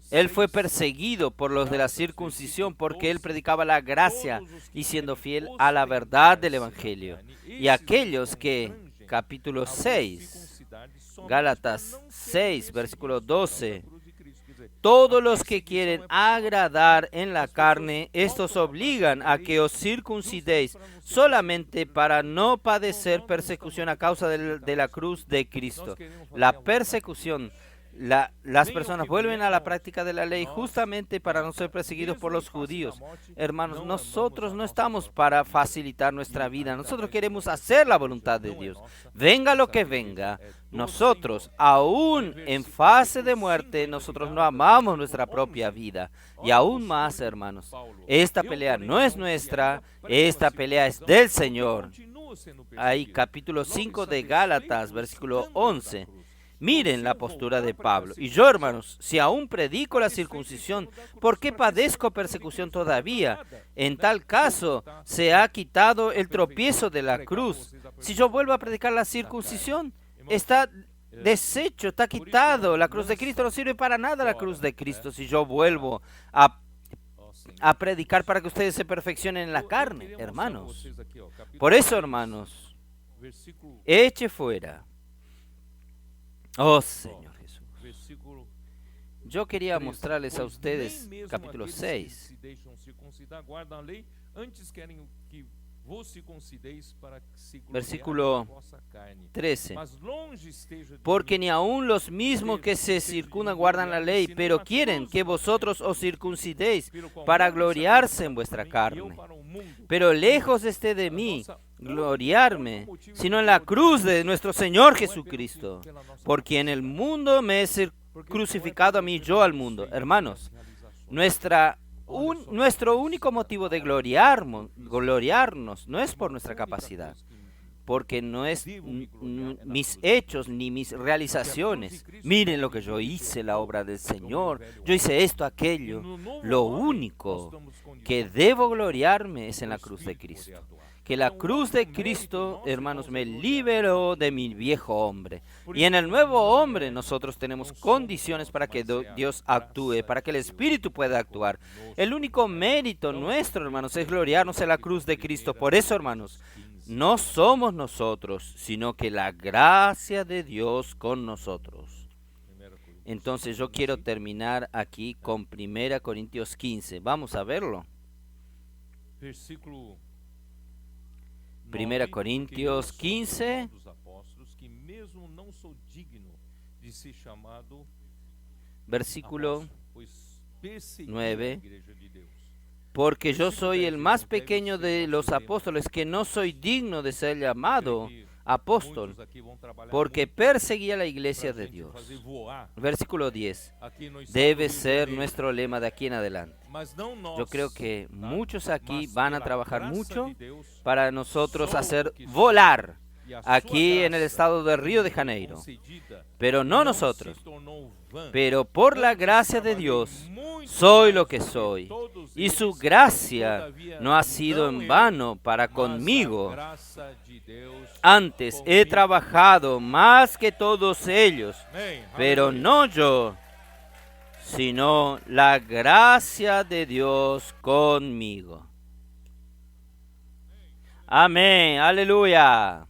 Él fue perseguido por los de la circuncisión porque él predicaba la gracia y siendo fiel a la verdad del Evangelio. Y aquellos que, capítulo 6, Gálatas 6, versículo 12, todos los que quieren agradar en la carne, estos obligan a que os circuncidéis solamente para no padecer persecución a causa de la cruz de Cristo. La persecución. Las personas vuelven a la práctica de la ley justamente para no ser perseguidos por los judíos. Hermanos, nosotros no estamos para facilitar nuestra vida. Nosotros queremos hacer la voluntad de Dios. Venga lo que venga, nosotros, aún en fase de muerte, nosotros no amamos nuestra propia vida. Y aún más, hermanos, esta pelea no es nuestra, esta pelea es del Señor. Ahí, capítulo 5 de Gálatas, versículo 11. Miren la postura de Pablo. Y yo, hermanos, si aún predico la circuncisión, ¿por qué padezco persecución todavía? En tal caso, se ha quitado el tropiezo de la cruz. Si yo vuelvo a predicar la circuncisión, está deshecho, está quitado. La cruz de Cristo no sirve para nada, la cruz de Cristo, si yo vuelvo a predicar para que ustedes se perfeccionen en la carne, hermanos. Por eso, hermanos, eche fuera. Oh Señor Jesús. Yo quería mostrarles a ustedes capítulo 6. Versículo 13. Porque ni aun los mismos que se circundan guardan la ley, pero quieren que vosotros os circuncidéis para gloriarse en vuestra carne. Pero lejos esté de mí gloriarme, sino en la cruz de nuestro Señor Jesucristo, por quien el mundo me es crucificado a mí, yo al mundo. Hermanos, nuestro único motivo de gloriarnos no es por nuestra capacidad, porque no es mis hechos ni mis realizaciones. Miren lo que yo hice, la obra del Señor, yo hice esto, aquello. Lo único que debo gloriarme es en la cruz de Cristo. Que la cruz de Cristo, hermanos, me liberó de mi viejo hombre. Y en el nuevo hombre nosotros tenemos condiciones para que Dios actúe, para que el Espíritu pueda actuar. El único mérito nuestro, hermanos, es gloriarnos en la cruz de Cristo. Por eso, hermanos, no somos nosotros, sino que la gracia de Dios con nosotros. Entonces yo quiero terminar aquí con 1 Corintios 15. Vamos a verlo. 1 Corintios 15, versículo 9. Porque yo soy el más pequeño de los apóstoles, que no soy digno de ser llamado apóstol, Muitos aqui vão trabalhar porque muito perseguía la pra iglesia de gente Dios. fazer voar Versículo 10. aqui no estado Debe do Rio de ser Janeiro. nuestro lema de aquí en adelante. Mas não nós, Yo creo que tá? muchos aquí Mas van a pela trabajar graça mucho de Deus, para nosotros sou hacer o que sou, volar e a sua aquí en el graça estado de Río de foi Janeiro. concedida, Pero no nosotros, se tornou vã. pero por la Antes gracia de trabalhei Dios muito soy mais lo do que soy. todos Y su eles, gracia todavia no ha sido não en eu, vano para mas a conmigo. graça de Deus Antes he comigo. trabajado más que todos ellos, Amém. pero Aleluia. no yo, sino la gracia de Dios conmigo. Amén, aleluya.